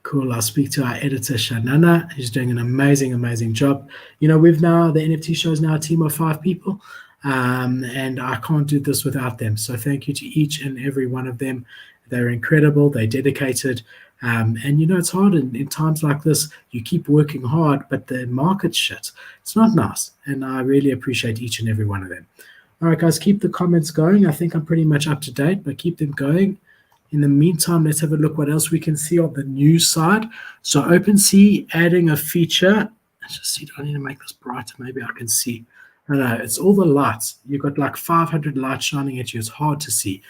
Cool. I'll speak to our editor, Shanana. She's doing an amazing job. The NFT show is now a team of 5 people. And I can't do this without them. So thank you to each and every one of them. They're incredible. They're dedicated. And it's hard in times like this. You keep working hard, but the market's shit. It's not nice. And I really appreciate each and every one of them. All right, guys, keep the comments going. I think I'm pretty much up to date, but keep them going. In the meantime, let's have a look what else we can see on the news side. So OpenSea adding a feature. Let's just see. Do I need to make this brighter? Maybe I can see. I know, it's all the lights. You've got like 500 lights shining at you. It's hard to see.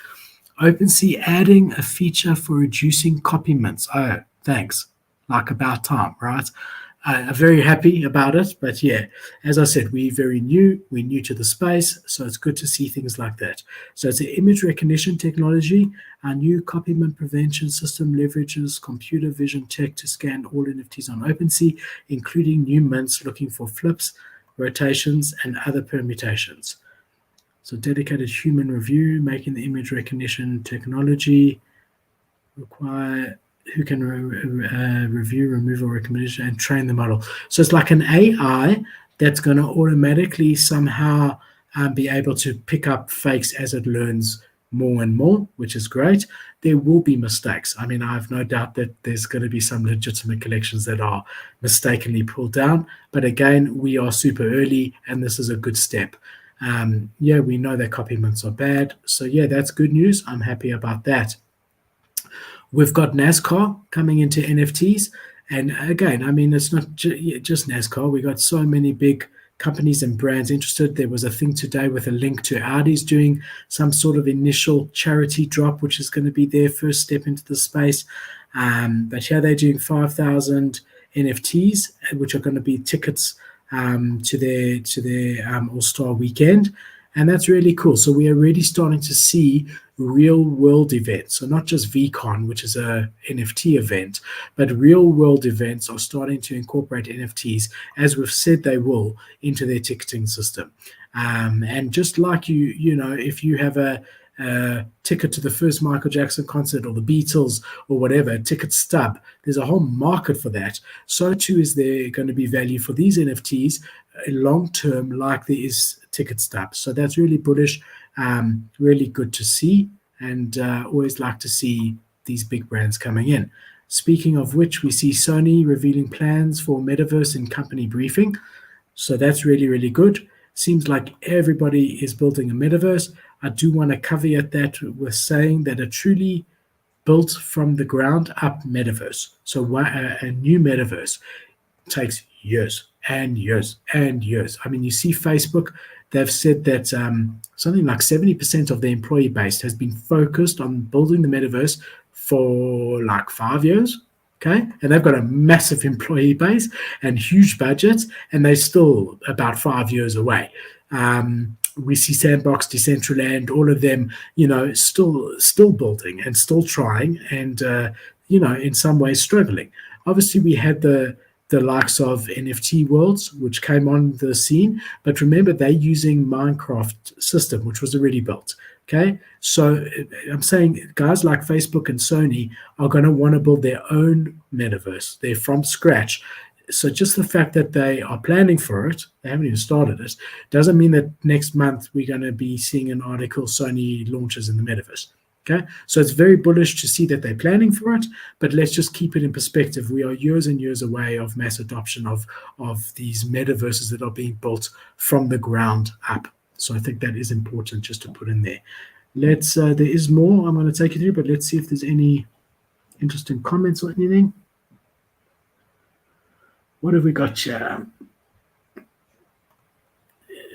OpenSea adding a feature for reducing copy mints. Oh, thanks. Like about time, right? I'm very happy about it. But yeah, as I said, we're new to the space, so it's good to see things like that. So it's an image recognition technology. Our new copy mint prevention system leverages computer vision tech to scan all NFTs on OpenSea, including new mints looking for flips, rotations, and other permutations. So dedicated human review, making the image recognition technology require who can review, remove, or recommendation and train the model. So it's like an AI that's going to automatically somehow be able to pick up fakes as it learns more and more, which is great. There will be mistakes. I mean, I have no doubt that there's going to be some legitimate collections that are mistakenly pulled down. But again, we are super early, and this is a good step. Yeah, we know that copy mints are bad. So yeah, that's good news. I'm happy about that. We've got NASCAR coming into NFTs. And again, I mean, it's not just NASCAR. We got so many big companies and brands interested. There was a thing today with a link to Audi's doing some sort of initial charity drop, which is going to be their first step into the space. But here they're doing 5,000 NFTs, which are going to be tickets to their All-Star weekend. And that's really cool. So we are already starting to see real world events. So not just VCon, which is a NFT event, but real world events are starting to incorporate NFTs, as we've said they will, into their ticketing system. And just like you know, if you have a ticket to the first Michael Jackson concert or the Beatles or whatever, a ticket stub, there's a whole market for that. So too is there going to be value for these NFTs long term, like there is ticket stubs. So that's really bullish, really good to see, and always like to see these big brands coming in. Speaking of which, we see Sony revealing plans for Metaverse in company briefing. So that's really, really good. Seems like everybody is building a Metaverse. I do want to caveat that with saying that a truly built from the ground up Metaverse, so a new Metaverse, takes years and years and years. I mean, you see Facebook, they've said that something like 70% of their employee base has been focused on building the metaverse for like 5 years. Okay. And they've got a massive employee base and huge budgets, and they're still about 5 years away. We see Sandbox, Decentraland, all of them, still building and still trying, and in some ways struggling. Obviously, we had the likes of NFT Worlds, which came on the scene. But remember, they're using Minecraft system, which was already built. Okay, so I'm saying guys like Facebook and Sony are going to want to build their own metaverse. They're from scratch. So just the fact that they are planning for it, they haven't even started it, doesn't mean that next month we're going to be seeing an article Sony launches in the metaverse. Okay, so it's very bullish to see that they're planning for it, but let's just keep it in perspective. We are years and years away of mass adoption of these metaverses that are being built from the ground up. So I think that is important just to put in there. There is more I'm going to take you through, but let's see if there's any interesting comments or anything. What have we got here? There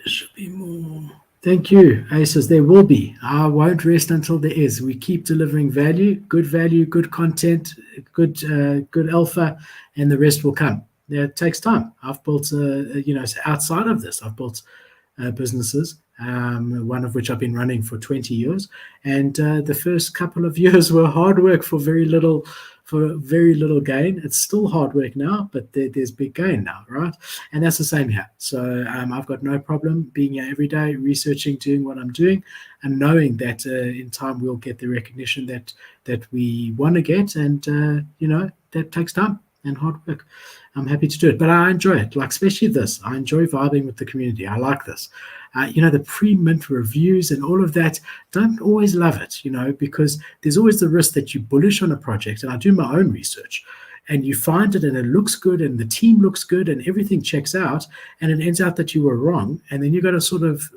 should be more. Thank you, Aces. There will be. I won't rest until there is. We keep delivering value, good content, good alpha, and the rest will come. It takes time. I've built, outside of this, I've built businesses, one of which I've been running for 20 years. And the first couple of years were hard work for very little gain. It's still hard work now, but there's big gain now, right? And that's the same here. So I've got no problem being here every day, researching, doing what I'm doing, and knowing that in time we'll get the recognition that we want to get, and that takes time and hard work. I'm happy to do it, but I enjoy it. Like especially this, I enjoy vibing with the community. I like this. The pre-mint reviews and all of that, don't always love it, because there's always the risk that you're bullish on a project, and I do my own research, and you find it and it looks good and the team looks good and everything checks out, and it ends out that you were wrong, and then you've got to sort of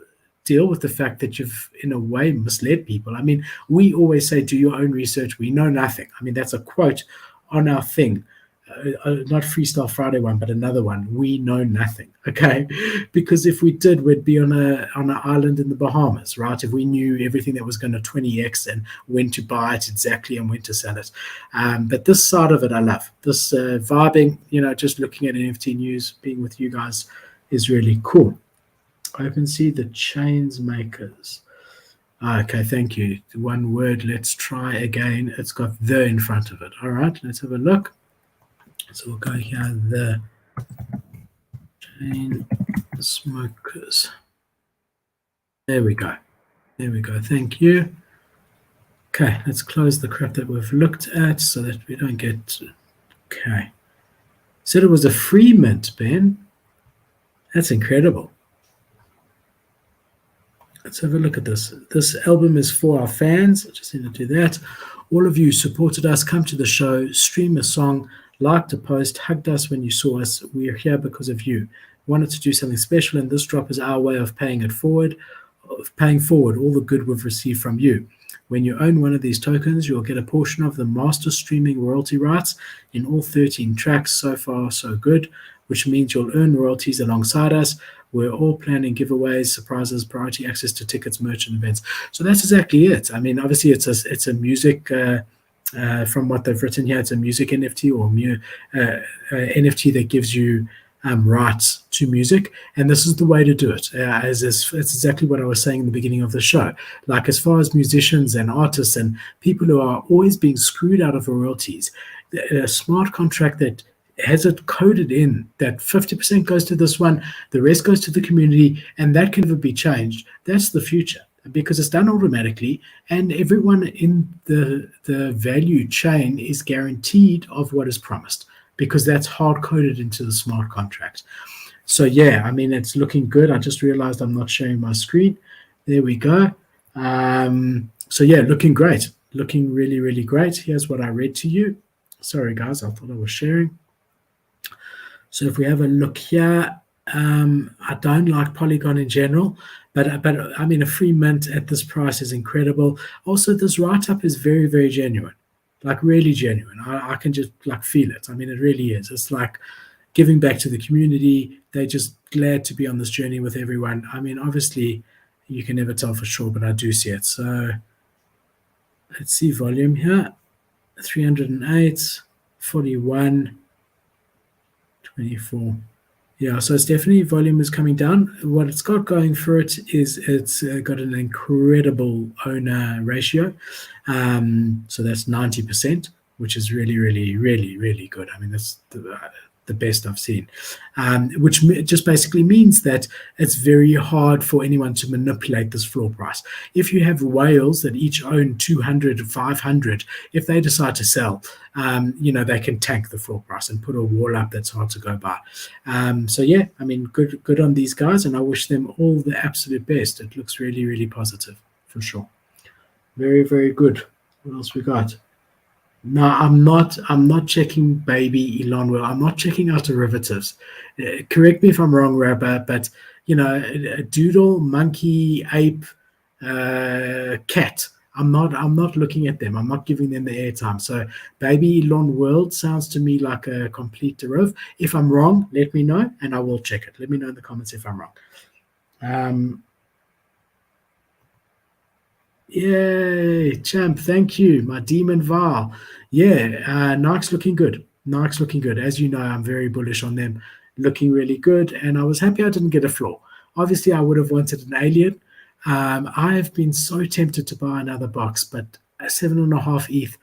deal with the fact that you've, in a way, misled people. I mean, we always say, do your own research. We know nothing. I mean, that's a quote on our thing. not Freestyle Friday one, but another one. We know nothing, okay? Because if we did, we'd be on an island in the Bahamas, right? If we knew everything that was going to 20x and when to buy it exactly and when to sell it. But this side of it, I love. This vibing, just looking at NFT news, being with you guys is really cool. OpenSea, the chains makers. Okay, thank you. One word, let's try again. It's got the in front of it. All right, let's have a look. So we'll go here, the chain smokers. There we go. There we go. Thank you. Okay, let's close the crap that we've looked at so that we don't get... Okay. Said it was a free mint, Ben. That's incredible. Let's have a look at this. This album is for our fans. I just need to do that. All of you supported us, come to the show, stream a song, liked a post, hugged us when you saw us. We are here because of you. Wanted to do something special, and this drop is our way of paying forward all the good we've received from you. When you own one of these tokens, you'll get a portion of the master streaming royalty rights in all 13 tracks. So far, so good, which means you'll earn royalties alongside us. We're all planning giveaways, surprises, priority access to tickets, merch, and events. So that's exactly it. I mean, obviously, it's a music, from what they've written here, it's a music NFT or NFT that gives you rights to music, and this is the way to do it. It's exactly what I was saying in the beginning of the show. Like, as far as musicians and artists and people who are always being screwed out of royalties, a smart contract that has it coded in that 50% goes to this one, the rest goes to the community, and that can never be changed. That's the future, because it's done automatically, and everyone in the value chain is guaranteed of what is promised, because that's hard coded into the smart contract. So yeah, I mean, it's looking good. I just realized I'm not sharing my screen. There we go. So yeah, looking great. Looking really, really great. Here's what I read to you. Sorry guys, I thought I was sharing. So if we have a look here, I don't like Polygon in general, but I mean, a free mint at this price is incredible. Also, this write-up is very, very genuine, like really genuine. I can just like feel it. I mean, it really is. It's like giving back to the community. They're just glad to be on this journey with everyone. I mean, obviously, you can never tell for sure, but I do see it. So let's see volume here. 308, 41, 24. Yeah, so it's definitely volume is coming down. What it's got going for it is it's got an incredible owner ratio. So that's 90%, which is really, really, really, really good. I mean, that's the best I've seen, which just basically means that it's very hard for anyone to manipulate this floor price. If you have whales that each own 200, 500, if they decide to sell, they can tank the floor price and put a wall up that's hard to go by. So yeah, I mean, good on these guys, and I wish them all the absolute best. It looks really, really positive for sure. Very, very good. What else we got? No, I'm not checking baby Elon Will. I'm not checking out derivatives. Correct me if I'm wrong, Rabba, but a doodle, monkey, ape, cat. I'm not looking at them. I'm not giving them the airtime. So baby Elon World sounds to me like a complete deriv. If I'm wrong, let me know and I will check it. Let me know in the comments if I'm wrong. Yay, champ, thank you, my demon Val. Yeah, Nike's looking good. Nike's looking good. As you know, I'm very bullish on them, looking really good, and I was happy I didn't get a floor. Obviously, I would have wanted an alien. I have been so tempted to buy another box, but a 7.5 ETH,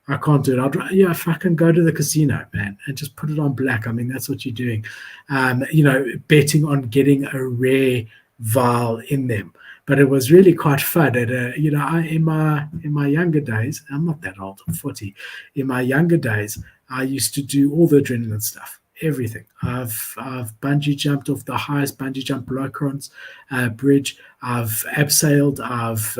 I can't do it. If I can go to the casino, man, and just put it on black. I mean, that's what you're doing. Betting on getting a rare Val in them. But it was really quite fun. And, in my younger days, I'm not that old, I'm 40. In my younger days, I used to do all the adrenaline stuff, everything. I've bungee jumped off the highest bungee jump Locrons bridge. I've abseiled. I've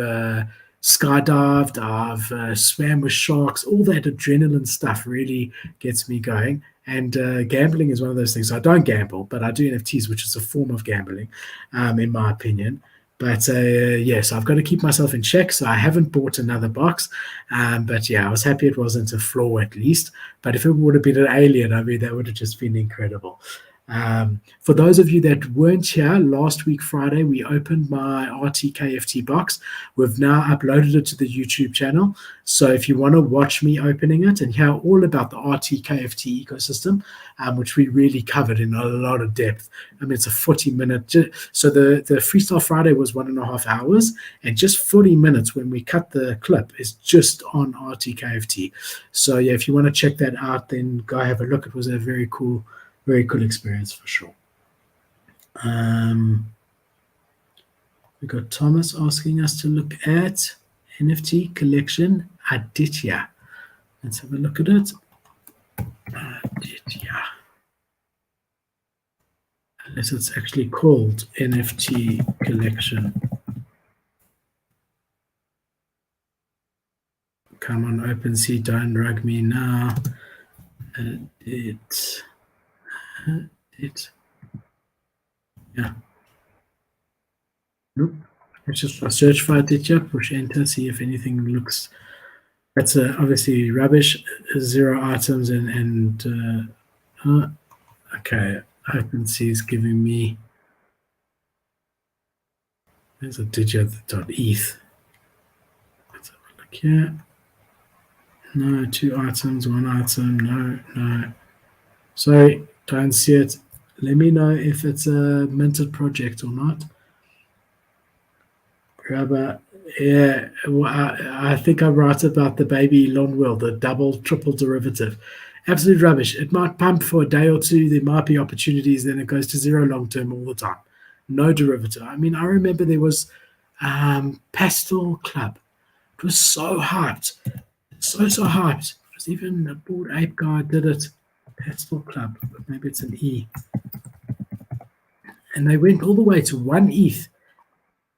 skydived. I've swam with sharks. All that adrenaline stuff really gets me going. And gambling is one of those things. I don't gamble, but I do NFTs, which is a form of gambling, in my opinion. But yes, I've got to keep myself in check, so I haven't bought another box. But yeah, I was happy it wasn't a flaw at least. But if it would have been an alien, I mean, that would have just been incredible. For those of you that weren't here, last week Friday, we opened my RTKFT box. We've now uploaded it to the YouTube channel. So if you want to watch me opening it and hear all about the RTKFT ecosystem, which we really covered in a lot of depth. I mean, it's a 40-minute. So the Freestyle Friday was 1.5 hours, and just 40 minutes when we cut the clip is just on RTKFT. So yeah, if you want to check that out, then go have a look. It was a very cool experience for sure. We got Thomas asking us to look at NFT collection Aditya. Let's have a look at it. Aditya. Unless it's actually called NFT collection. Come on, OpenSea, don't rug me now. Yeah. Nope. Let's just search for Aditya, push enter, see if anything looks. That's obviously rubbish. 0 items and okay. OpenSea is giving me. There's Aditya.eth. Let's have a look here. No, 2 items, 1 item. No. Sorry, don't see it. Let me know if it's a minted project or not. Grabber, yeah, well, I think I'm right about the baby loan will, the double, triple derivative. Absolute rubbish. It might pump for a day or two. There might be opportunities. Then it goes to 0 long term all the time. No derivative. I mean, I remember there was Pastel Club. It was so hyped. So hyped. It was even a Bored Ape guy did it. Pastel Club. Maybe it's an E. And they went all the way to 1 ETH.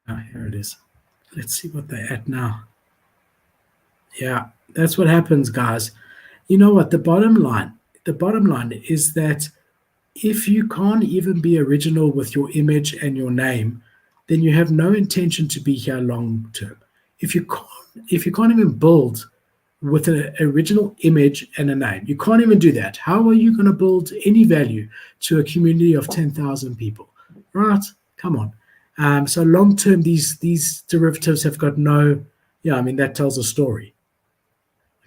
Oh, here it is. Let's see what they're at now. Yeah, that's what happens, guys. You know what? The bottom line is that if you can't even be original with your image and your name, then you have no intention to be here long term. If you can't even build with an original image and a name, you can't even do that. How are you going to build any value to a community of 10,000 people? Right? Come on. So long term, these derivatives have got no. Yeah, I mean that tells a story.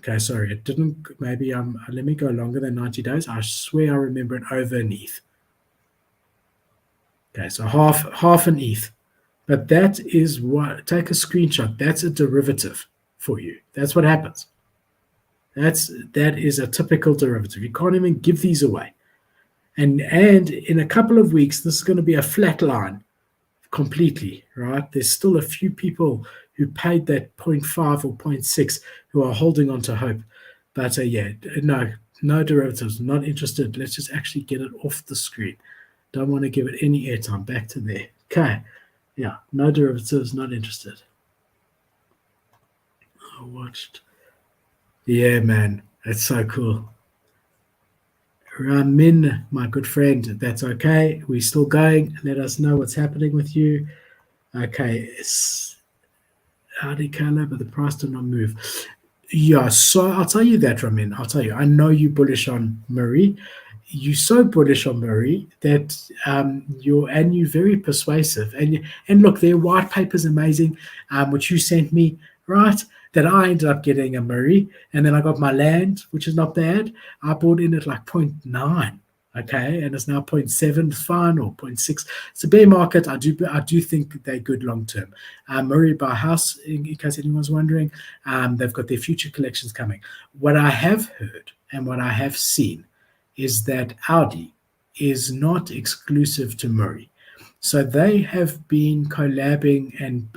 Okay, sorry, it didn't. Maybe let me go longer than 90 days. I swear I remember it over an ETH. Okay, so half an ETH, but that is what. Take a screenshot. That's a derivative for you. That's what happens. That is a typical derivative. You can't even give these away, and in a couple of weeks, this is going to be a flat line. Completely, right? There's still a few people who paid that 0.5 or 0.6 who are holding on to hope. But yeah, no derivatives, not interested. Let's just actually get it off the screen. Don't want to give it any airtime. Back to there. Okay. Yeah, no derivatives, not interested. I watched. Yeah, man, that's so cool. Ramin, my good friend, that's okay. We're still going. Let us know what's happening with you. Okay, color, but the price did not move. Yeah, so I'll tell you that, Ramin. I'll tell you. I know you're bullish on Murray. You're so bullish on Murray that you're very persuasive. And look, their white paper's amazing, which you sent me, right? That I ended up getting a Murray, and then I got my land, which is not bad. I bought in at like 0.9, okay, and it's now 0.7, fine, or 0.6. It's a bear market. I do think they're good long term. Murray by house, in case anyone's wondering, they've got their future collections coming. What I have heard and what I have seen is that Audi is not exclusive to Murray. So they have been collabing, and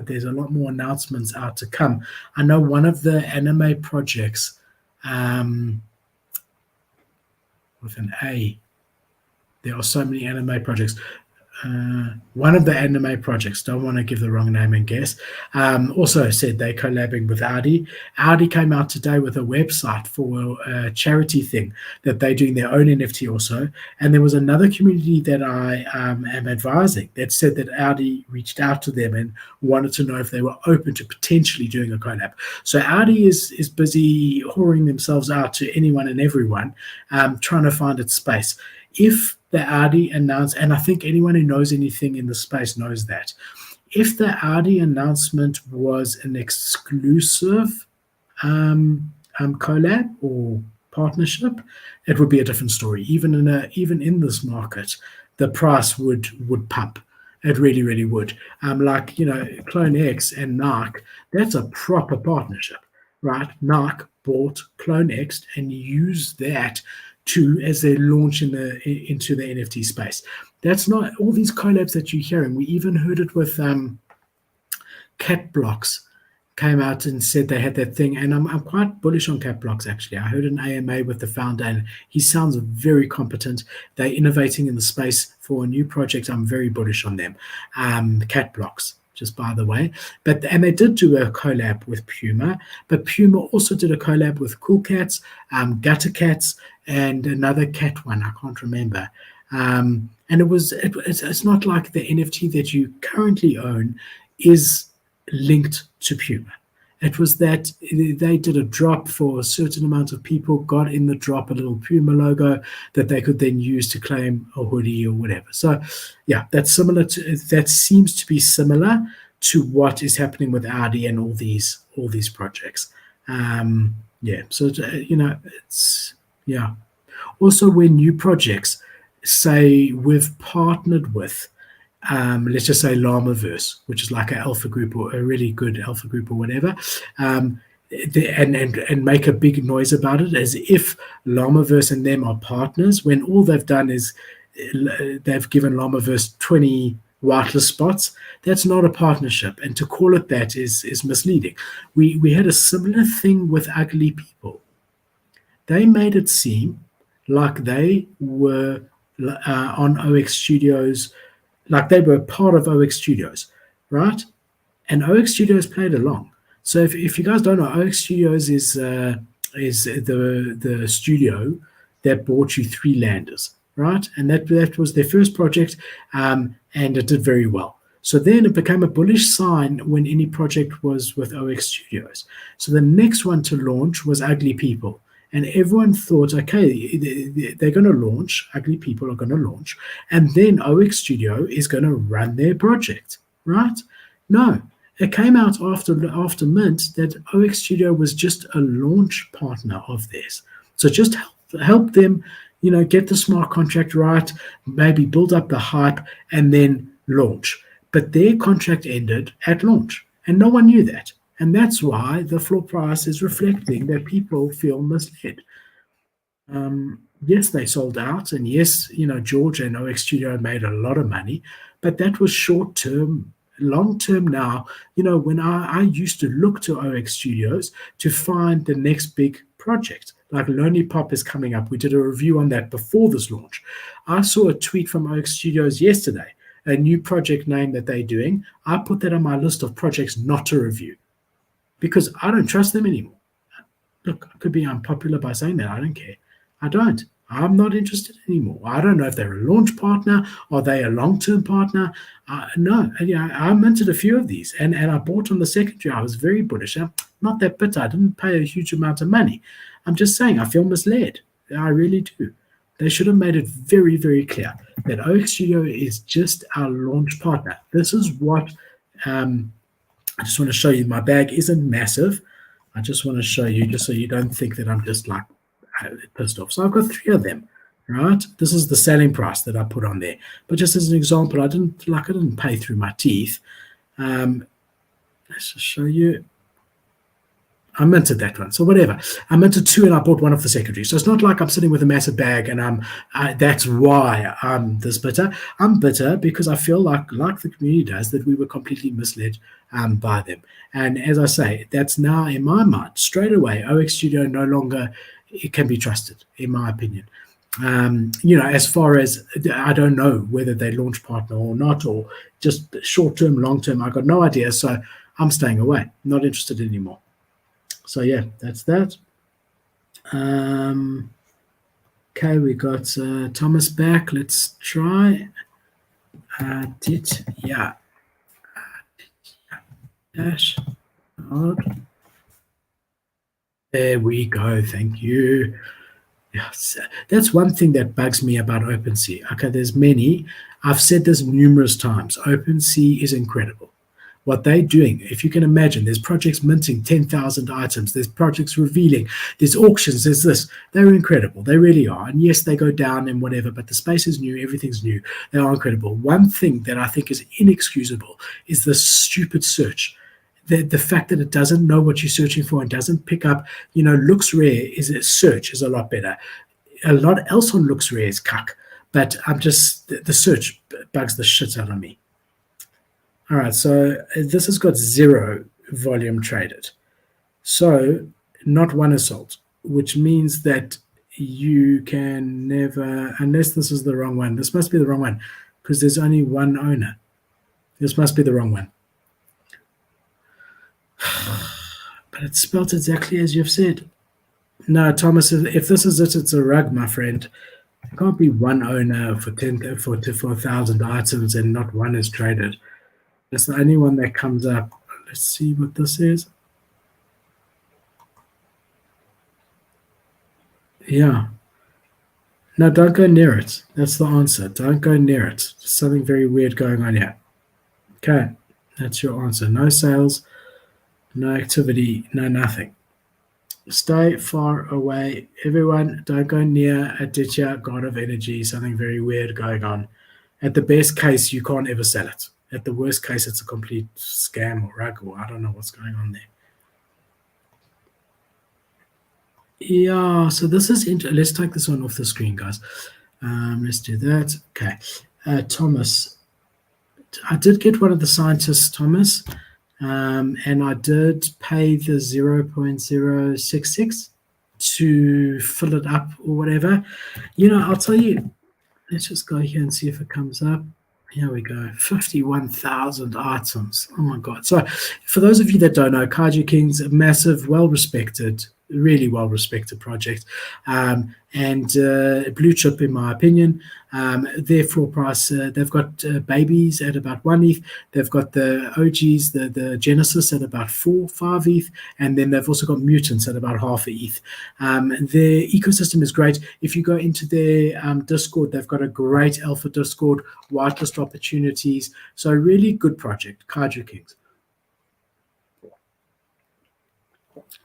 there's a lot more announcements out to come. I know one of the anime projects with an A. There are so many anime projects. one of the anime projects, don't want to give the wrong name and guess, also said they're collabing with Audi. Audi came out today with a website for a charity thing that they're doing their own NFT also. And there was another community that I am advising that said that Audi reached out to them and wanted to know if they were open to potentially doing a collab. So Audi is busy whoring themselves out to anyone and everyone, trying to find its space. If the Audi announced, and I think anyone who knows anything in the space knows that, if the Audi announcement was an exclusive collab or partnership, it would be a different story. Even in this market, the price would pump. It really, really would. Like Clone X and Nike, that's a proper partnership, right? Nike bought Clone X and used that as they launch into the NFT space. That's not all these collabs that you're hearing. We even heard it with Cat Blocks came out and said they had that thing, and I'm quite bullish on Cat Blocks actually. I heard an AMA with the founder, and he sounds very competent. They're innovating in the space for a new project. I'm very bullish on them. Cat Blocks, just by the way. And they did do a collab with Puma, but Puma also did a collab with Cool Cats, Gutter Cats, and another cat one. I can't remember. And it's not like the NFT that you currently own is linked to Puma. It was that they did a drop for a certain amount of people, got in the drop a little Puma logo that they could then use to claim a hoodie or whatever. So, yeah, that seems to be similar to what is happening with Audi and all these projects. So Also, when new projects say we've partnered with, let's just say Llamaverse, which is like an alpha group or a really good alpha group or whatever, and make a big noise about it as if Llamaverse and them are partners, when all they've done is they've given Llamaverse 20 whitelist spots. That's not a partnership, and to call it that is misleading. We had a similar thing with Ugly People. They made it seem like they were on OX Studios, like they were part of OX Studios, right? And OX Studios played along. So if you guys don't know, OX Studios is the studio that bought you Three Landers, right? And that was their first project, and it did very well. So then it became a bullish sign when any project was with OX Studios. So the next one to launch was Ugly People. And everyone thought, okay, they're going to launch, Ugly People are going to launch, and then OX Studio is going to run their project, right? No, it came out after Mint that OX Studio was just a launch partner of theirs. So just help them, get the smart contract right, maybe build up the hype, and then launch. But their contract ended at launch, and no one knew that. And that's why the floor price is reflecting that people feel misled. Yes, they sold out, and yes, George and OX Studio made a lot of money, but that was short term. Long term now, when I used to look to OX Studios to find the next big project, like Lonely Pop is coming up. We did a review on that before this launch. I saw a tweet from OX Studios yesterday, a new project name that they're doing. I put that on my list of projects not to review, because I don't trust them anymore. Look, I could be unpopular by saying that. I don't care. I don't. I'm not interested anymore. I don't know if they're a launch partner or they a long-term partner. No, I minted a few of these, and I bought on the secondary. I was very bullish. I'm not that bitter. I didn't pay a huge amount of money. I'm just saying I feel misled. I really do. They should have made it very, very clear that OX Studio is just our launch partner. This is what I just want to show you. My bag isn't massive. I just want to show you, just so you don't think that I'm just like pissed off. So I've got 3 of them, right? This is the selling price that I put on there. But just as an example, I didn't pay through my teeth. Let's just show you. I minted that one. So whatever. I minted 2 and I bought one of the secondary. So it's not like I'm sitting with a massive bag and that's why I'm this bitter. I'm bitter because I feel like the community does, that we were completely misled by them. And as I say, that's now in my mind, straight away, OX Studio no longer, it can be trusted, in my opinion. As far as I don't know whether they launch partner or not, or just short term, long term, I got no idea. So I'm staying away, not interested anymore. So yeah, that's that. Um, okay, we got Thomas back. Let's try. Yeah, dash. There we go. Thank you. Yes, that's one thing that bugs me about OpenSea. Okay, there's many. I've said this numerous times. OpenSea is incredible. What they're doing, if you can imagine, there's projects minting 10,000 items, there's projects revealing, there's auctions, there's this. They're incredible. They really are. And yes, they go down and whatever, but the space is new, everything's new. They are incredible. One thing that I think is inexcusable is the stupid search. The fact that it doesn't know what you're searching for and doesn't pick up, looks rare is a search is a lot better. A lot else on looks rare is cuck, but I'm just the search bugs the shit out of me. All right, so this has got 0 volume traded, so not one is sold, which means that you can never, unless this is the wrong one. This must be the wrong one because there's only one owner. This must be the wrong one. But it's spelled exactly as you've said. No, Thomas, if this is it, it's a rug, my friend. There can't be one owner for 1,000 items and not one is traded. That's the only one that comes up. Let's see what this is. Yeah. No, don't go near it. That's the answer. Don't go near it. There's something very weird going on here. Okay, that's your answer. No sales, no activity, no nothing. Stay far away. Everyone, don't go near Aditya, God of Energy. Something very weird going on. At the best case, you can't ever sell it. At the worst case, it's a complete scam or rug, or I don't know what's going on there. Yeah, so this is let's take this one off the screen, guys. Let's do that. Okay. Thomas, I did get one of the scientists, Thomas, and I did pay the 0.066 to fill it up or whatever. I'll tell you, let's just go here and see if it comes up. Here we go, 51,000 items. Oh my God. So for those of you that don't know, Kaiju Kings, a massive, well-respected, really well-respected project, and blue chip in my opinion. Their floor price, they've got babies at about 1 ETH. They've got the OGs, the Genesis at about 5 ETH, and then they've also got mutants at about half a ETH. Their ecosystem is great. If you go into their Discord, they've got a great alpha Discord, whitelist opportunities. So really good project, Kaiju Kings.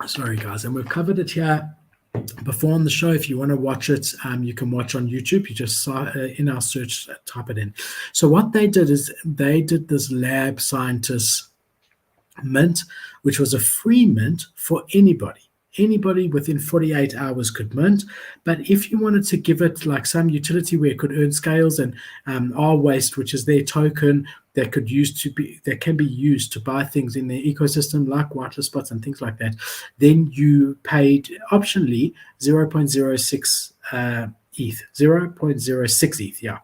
Sorry, guys, and we've covered it here before on the show. If you want to watch it, you can watch on YouTube. You just in our search, type it in. So what they did is they did this lab scientist mint, which was a free mint for anybody. Anybody within 48 hours could mint, but if you wanted to give it like some utility where it could earn scales and R-Waste, which is their token that can be used to buy things in their ecosystem like whitelist spots and things like that, then you paid optionally 0.06 ETH, 0.06 ETH, yeah.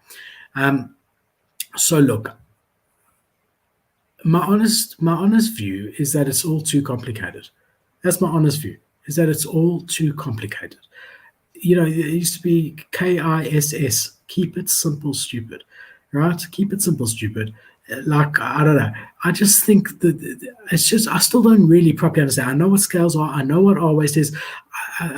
So look, my honest view is that it's all too complicated. That's my honest view. Is that it's all too complicated. It used to be KISS, keep it simple, stupid, right? Keep it simple, stupid. Like, I don't know. I just think that it's just, I still don't really properly understand. I know what scales are. I know what always is.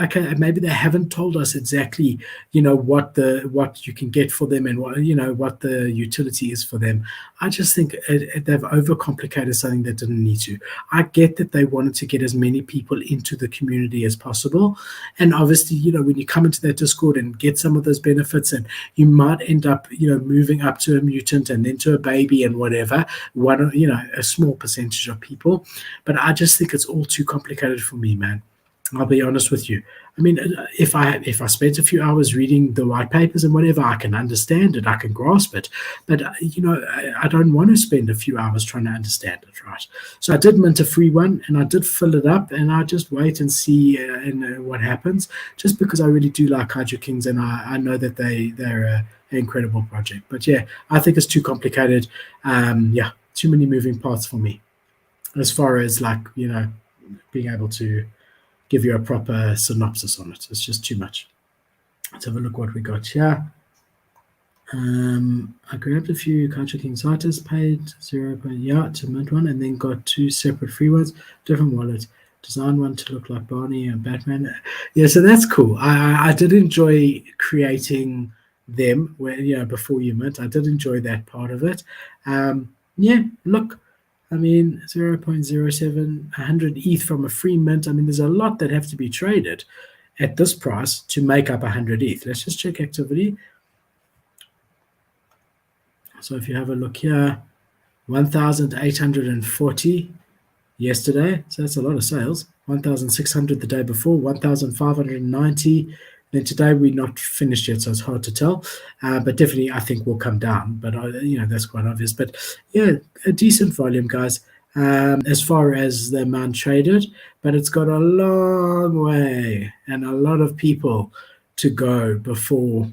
Okay, maybe they haven't told us exactly, what you can get for them and what the utility is for them. I just think they've overcomplicated something that didn't need to. I get that they wanted to get as many people into the community as possible, and obviously, when you come into that Discord and get some of those benefits, and you might end up, moving up to a mutant and then to a baby and whatever. A small percentage of people, but I just think it's all too complicated for me, man. I'll be honest with you. I mean, if I spent a few hours reading the white papers and whatever, I can understand it, I can grasp it. But I don't want to spend a few hours trying to understand it, right? So I did mint a free one, and I did fill it up, and I just wait and see what happens. Just because I really do like Hydro Kings, and I know that they're an incredible project. But yeah, I think it's too complicated. Yeah, too many moving parts for me, as far as being able to give you a proper synopsis on it. It's just too much. Let's have a look what we got here. I grabbed a few Hydro King Citus, paid 0. Yeah, to mint one, and then got 2 separate free ones, different wallets. Design one to look like Barney and Batman. Yeah, so that's cool. I did enjoy creating them before you mint. I did enjoy that part of it. Yeah, look, I mean, 0.07, 100 ETH from a free mint. I mean, there's a lot that have to be traded at this price to make up 100 ETH. Let's just check activity. So if you have a look here, 1,840 yesterday. So that's a lot of sales. 1,600 the day before, 1,590. Then today we're not finished yet, so it's hard to tell. But definitely, I think will come down. But that's quite obvious. But yeah, a decent volume, guys. As far as the amount traded, but it's got a long way and a lot of people to go before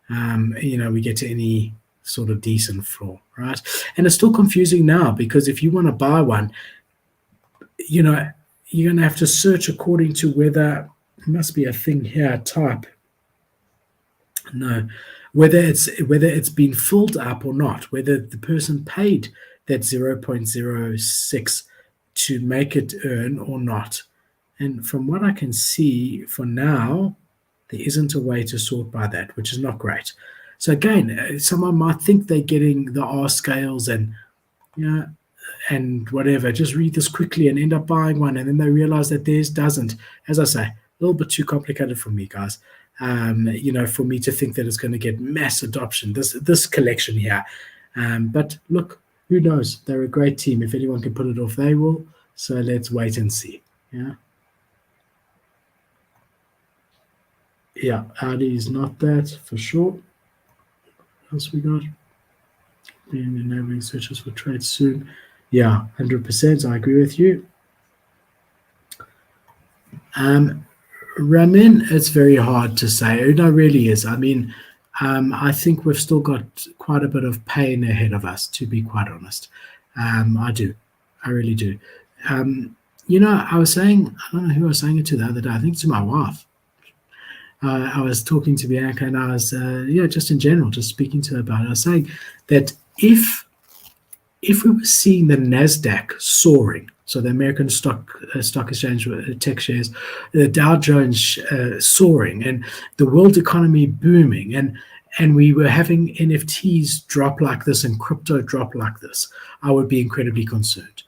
we get to any sort of decent floor, right? And it's still confusing now because if you want to buy one, you're going to have to search according to whether. There must be a thing here, type. No, whether it's been filled up or not, whether the person paid that 0.06 to make it earn or not. And from what I can see for now, there isn't a way to sort by that, which is not great. So again, someone might think they're getting the R scales and whatever. Just read this quickly and end up buying one, and then they realize that theirs doesn't. As I say, a little bit too complicated for me, guys. For me to think that it's going to get mass adoption, this collection here. But look, who knows? They're a great team. If anyone can put it off, they will. So let's wait and see. Yeah, Audi is not that for sure. What else we got? Being enabling searches for trades soon. Yeah, 100%. I agree with you. Ramin, it's very hard to say. It really is. I mean, I think we've still got quite a bit of pain ahead of us, to be quite honest. I do. I really do. I was saying, I don't know who I was saying it to the other day. I think to my wife. I was talking to Bianca, and I was, just in general, just speaking to her about it. I was saying that if we were seeing the NASDAQ soaring, so the American stock exchange tech shares, the Dow Jones soaring, and the world economy booming, and we were having NFTs drop like this and crypto drop like this, I would be incredibly concerned,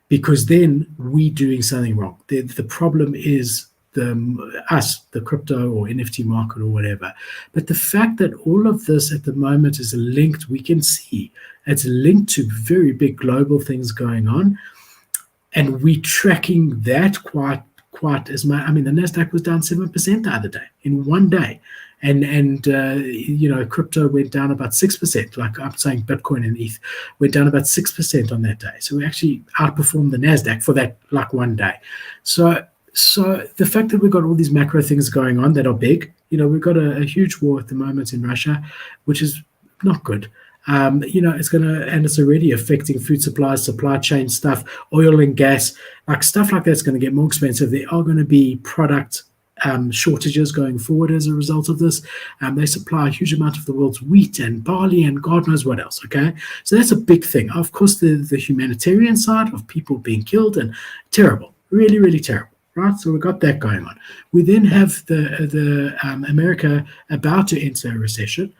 because then we're doing something wrong. The problem is the crypto or NFT market or whatever. But the fact that all of this at the moment is linked, we can see it's linked to very big global things going on, and we're tracking that quite as much. I mean, the Nasdaq was down 7% the other day in one day, and crypto went down about 6%. Like I'm saying, Bitcoin and ETH went down about 6% on that day. So we actually outperformed the Nasdaq for that one day. So the fact that we've got all these macro things going on that are big, we've got a huge war at the moment in Russia, which is not good. It's already affecting food supplies, supply chain stuff, oil and gas, like stuff like that's going to get more expensive. There are going to be product shortages going forward as a result of this. They supply a huge amount of the world's wheat and barley and God knows what else. Okay, so that's a big thing. Of course, the humanitarian side of people being killed and terrible, really, really terrible. Right, so we've got that going on. We then have the America about to enter a recession.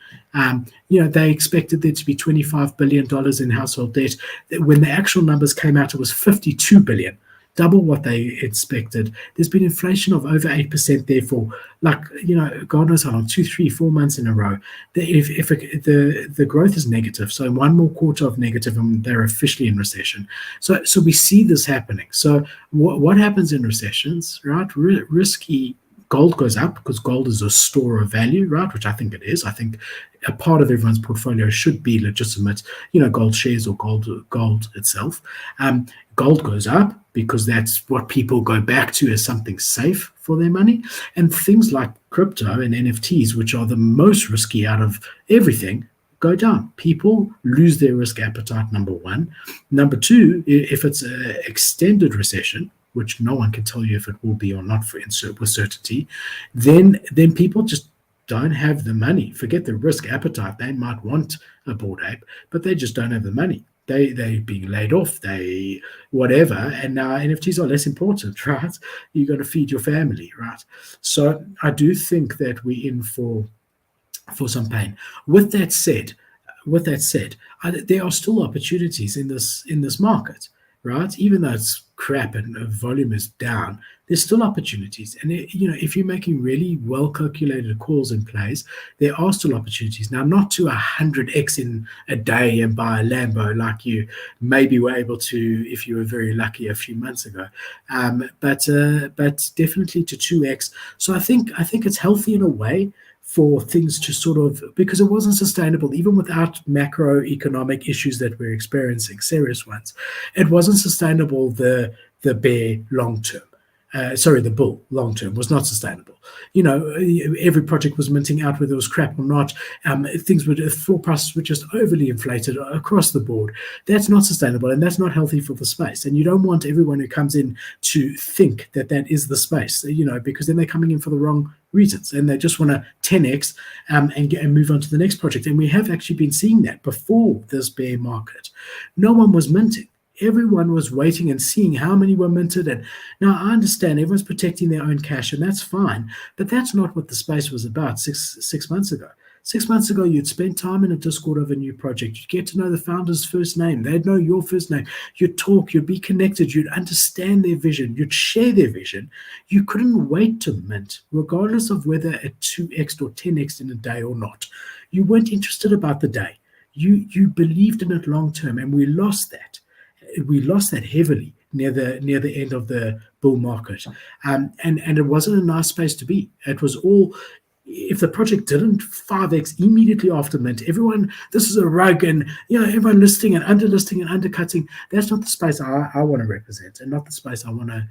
They expected there to be $25 billion in household debt. When the actual numbers came out, it was $52 billion. double what they expected. There's been inflation of over 8%, therefore, like, God knows how long, 2, 3, 4 months in a row. If the growth is negative, so one more quarter of negative, and they're officially in recession. So we see this happening. So what happens in recessions, right? Risky gold goes up because gold is a store of value, right? Which I think it is. I think a part of everyone's portfolio should be legitimate, gold shares or gold itself. Gold goes up because that's what people go back to as something safe for their money. And things like crypto and NFTs, which are the most risky out of everything, go down. People lose their risk appetite, number one. Number two, if it's an extended recession, which no one can tell you if it will be or not with certainty, then people just don't have the money. Forget the risk appetite. They might want a Bored Ape, but they just don't have the money. They're being laid off, they whatever, and now NFTs are less important, right? You got to feed your family, right? So I do think that we're in for some pain. With that said, there are still opportunities in this market, right? Even though it's crap and volume is down, there's still opportunities. And if you're making really well calculated calls and plays, there are still opportunities. Now, not to 100x in a day and buy a Lambo like you maybe were able to if you were very lucky a few months ago, but definitely to 2x. So I think it's healthy in a way for things to sort of, because it wasn't sustainable, even without macroeconomic issues that we're experiencing, serious ones. It wasn't sustainable, the bear long term. The bull long term was not sustainable. Every project was minting out whether it was crap or not. Floor prices were just overly inflated across the board. That's not sustainable, and that's not healthy for the space. And you don't want everyone who comes in to think that is the space, because then they're coming in for the wrong reasons, and they just want to 10x and move on to the next project. And we have actually been seeing that before this bear market. No one was minting. Everyone was waiting and seeing how many were minted. And now I understand everyone's protecting their own cash, and that's fine. But that's not what the space was about six months ago. 6 months ago, you'd spend time in a Discord of a new project. You'd get to know the founder's first name. They'd know your first name. You'd talk. You'd be connected. You'd understand their vision. You'd share their vision. You couldn't wait to mint, regardless of whether it 2x or 10x in a day or not. You weren't interested about the day. You believed in it long term, and we lost that. We lost that heavily near the end of the bull market, and it wasn't a nice space to be. It was all, if the project didn't 5x immediately after mint, everyone, this is a rug, and everyone listing and underlisting and undercutting. That's not the space I want to represent, and not the space I want to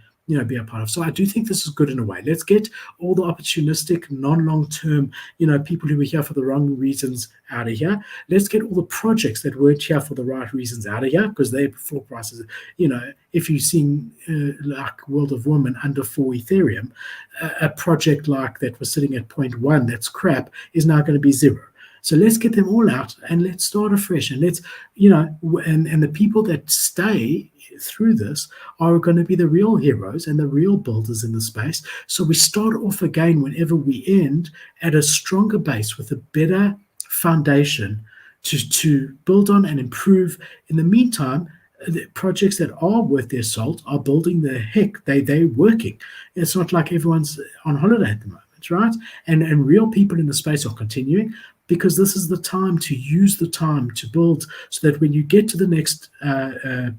be a part of. So I do think this is good in a way. Let's get all the opportunistic, non-long-term, people who were here for the wrong reasons out of here. Let's get all the projects that weren't here for the right reasons out of here, because their floor prices, if you've seen like World of Women under 4 Ethereum, a project like that was sitting at 0.1, that's crap, is now going to be 0. So let's get them all out and let's start afresh. And let's, and the people that stay through this are going to be the real heroes and the real builders in the space. So we start off again whenever we end at a stronger base with a better foundation to build on and improve. In the meantime, the projects that are worth their salt are building the heck. They're working. It's not like everyone's on holiday at the moment, right? And real people in the space are continuing, because this is the time to use the time to build, so that when you get to the next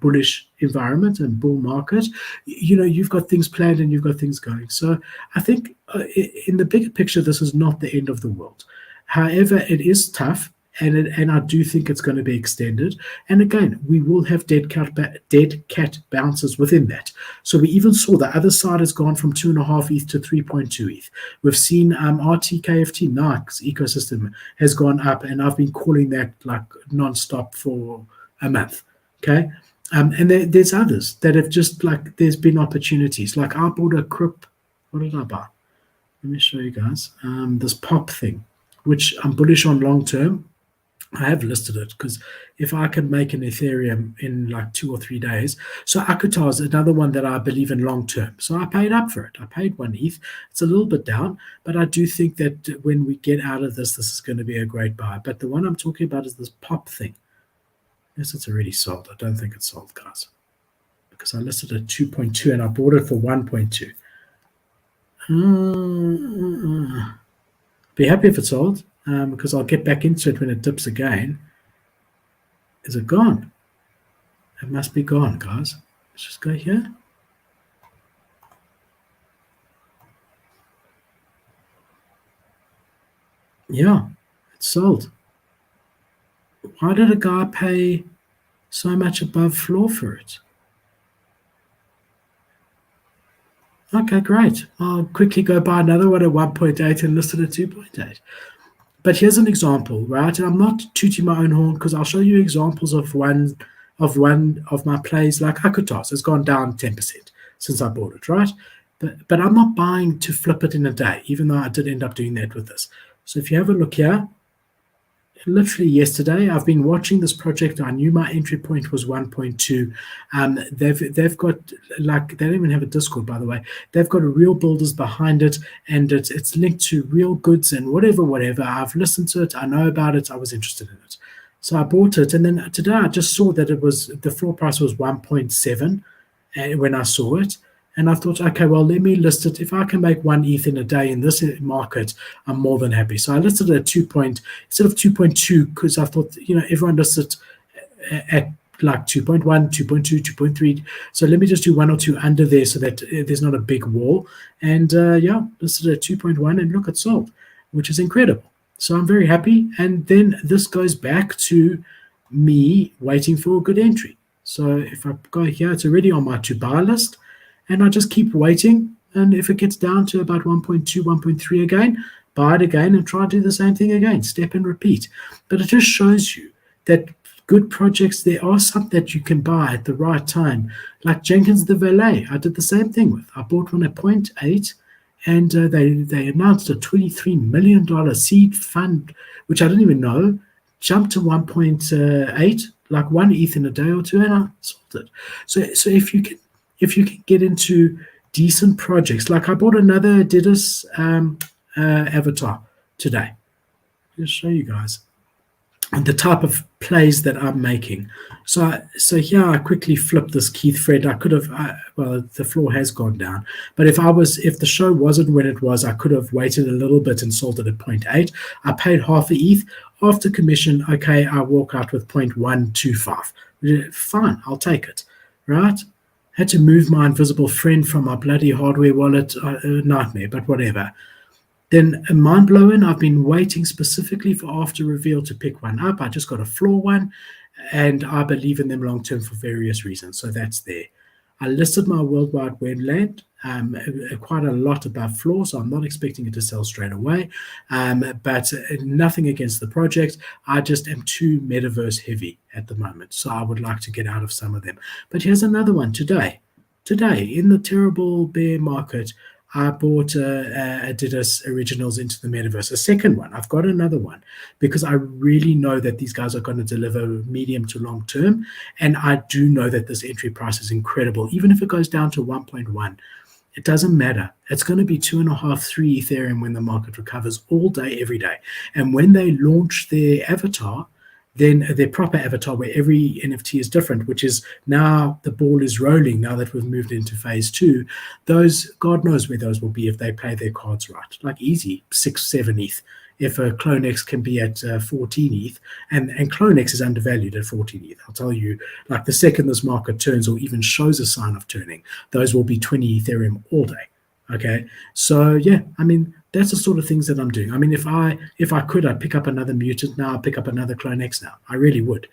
bullish environment and bull market, you've got things planned and you've got things going. So I think in the bigger picture, this is not the end of the world. However, it is tough. And I do think it's going to be extended. And again, we will have dead cat bounces within that. So we even saw the other side has gone from 2.5 ETH to 3.2 ETH. We've seen RTKFT, Nike's ecosystem has gone up, and I've been calling that like nonstop for a month. Okay. And there's others that have just, like, there's been opportunities. Like I bought a Crip. What did I buy? Let me show you guys. This pop thing, which I'm bullish on long term. I have listed it because if I can make an Ethereum in like 2 or 3 days. So Akutar is another one that I believe in long term. So I paid up for it. I paid 1 ETH. It's a little bit down, but I do think that when we get out of this is going to be a great buy. But the one I'm talking about is this pop thing. Yes, it's already sold. I don't think it's sold, guys, because I listed at 2.2 and I bought it for 1.2. Be happy if it's sold, because I'll get back into it when it dips again. Is it gone? It must be gone, guys. Let's just go here. Yeah, it's sold. Why did a guy pay so much above floor for it? Okay, great. I'll quickly go buy another one at 1.8 and list it at 2.8. But here's an example, right? And I'm not tooting my own horn because I'll show you examples of one of my plays like Akutas. It's gone down 10% since I bought it, right? But I'm not buying to flip it in a day, even though I did end up doing that with this. So if you have a look here, literally yesterday, I've been watching this project. I knew my entry point was 1.2. They've got, like, they don't even have a Discord, by the way. They've got real builders behind it, and it's linked to real goods and whatever. I've listened to it. I know about it. I was interested in it. So I bought it, and then today I just saw that the floor price was 1.7 when I saw it. And I thought, okay, well, let me list it. If I can make 1 ETH in a day in this market, I'm more than happy. So I listed it at instead of 2.2, because I thought, everyone lists it at like 2.1, 2.2, 2.3. So let me just do 1 or 2 under there so that there's not a big wall. And listed at 2.1, and look, it's sold, which is incredible. So I'm very happy. And then this goes back to me waiting for a good entry. So if I go here, it's already on my to buy list. And I just keep waiting. And if it gets down to about 1.2, 1.3 again, buy it again and try to do the same thing again, step and repeat. But it just shows you that good projects, there are some that you can buy at the right time. Like Jenkins the Valet, I did the same thing with. I bought one at 0.8, and they announced a $23 million seed fund, which I didn't even know, jumped to 1.8, like 1 ETH in a day or two, and I sold it. So if you can get into decent projects, like I bought another Adidas avatar today. I'll show you guys and the type of plays that I'm making. So here I quickly flipped this Keith Fred. I could have, well, the floor has gone down. But if the show wasn't when it was, I could have waited a little bit and sold it at 0.8. I paid half a ETH after commission. Okay, I walk out with 0.125. Fine, I'll take it, right? Had to move my invisible friend from my bloody hardware wallet. Nightmare, but whatever. Then mind blowing, I've been waiting specifically for after reveal to pick one up. I just got a floor one, and I believe in them long term for various reasons. So that's there. I listed my worldwide webland, quite a lot above floor, so I'm not expecting it to sell straight away. But nothing against the project. I just am too metaverse heavy at the moment, so I would like to get out of some of them. But here's another one today. Today, in the terrible bear market, I bought Adidas Originals into the metaverse. A second one. I've got another one because I really know that these guys are going to deliver medium to long term. And I do know that this entry price is incredible. Even if it goes down to 1.1, it doesn't matter. It's going to be 2.5, 3 Ethereum when the market recovers all day, every day. And when they launch their avatar, then their proper avatar where every NFT is different, which is now the ball is rolling now that we've moved into phase 2. Those, God knows where those will be if they play their cards right. Like easy, 6, 7 ETH. If a CloneX can be at 14 ETH, and CloneX is undervalued at 14 ETH. I'll tell you, like the second this market turns or even shows a sign of turning, those will be 20 Ethereum all day. Okay, so yeah, I mean, that's the sort of things that I'm doing. I mean, if I could, I'd pick up another mutant now, I'd pick up another CloneX now. I really would.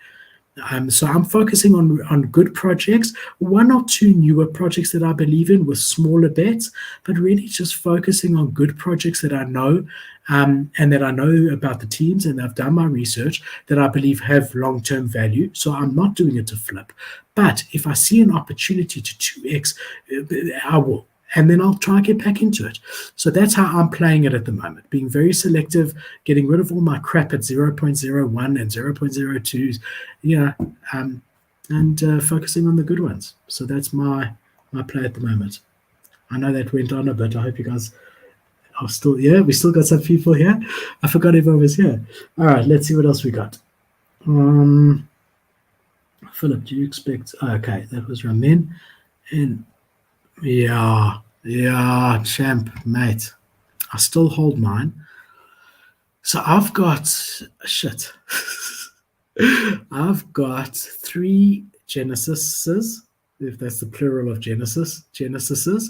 So I'm focusing on good projects, 1 or 2 newer projects that I believe in with smaller bets, but really just focusing on good projects that I know and that I know about the teams and I've done my research that I believe have long-term value. So I'm not doing it to flip. But if I see an opportunity to 2x, I will. And then I'll try and get back into it. So that's how I'm playing it at the moment, being very selective, getting rid of all my crap at 0.01 and 0.02s, and focusing on the good ones. So that's my play at the moment. I know that went on a bit. I hope you guys are still, we still got some people here. I forgot everyone was here. All right, let's see what else we got. Philip, do you expect, okay, that was Ramin. And yeah, champ, mate. I still hold mine. So I've got shit. I've got 3 Genesises, if that's the plural of Genesises,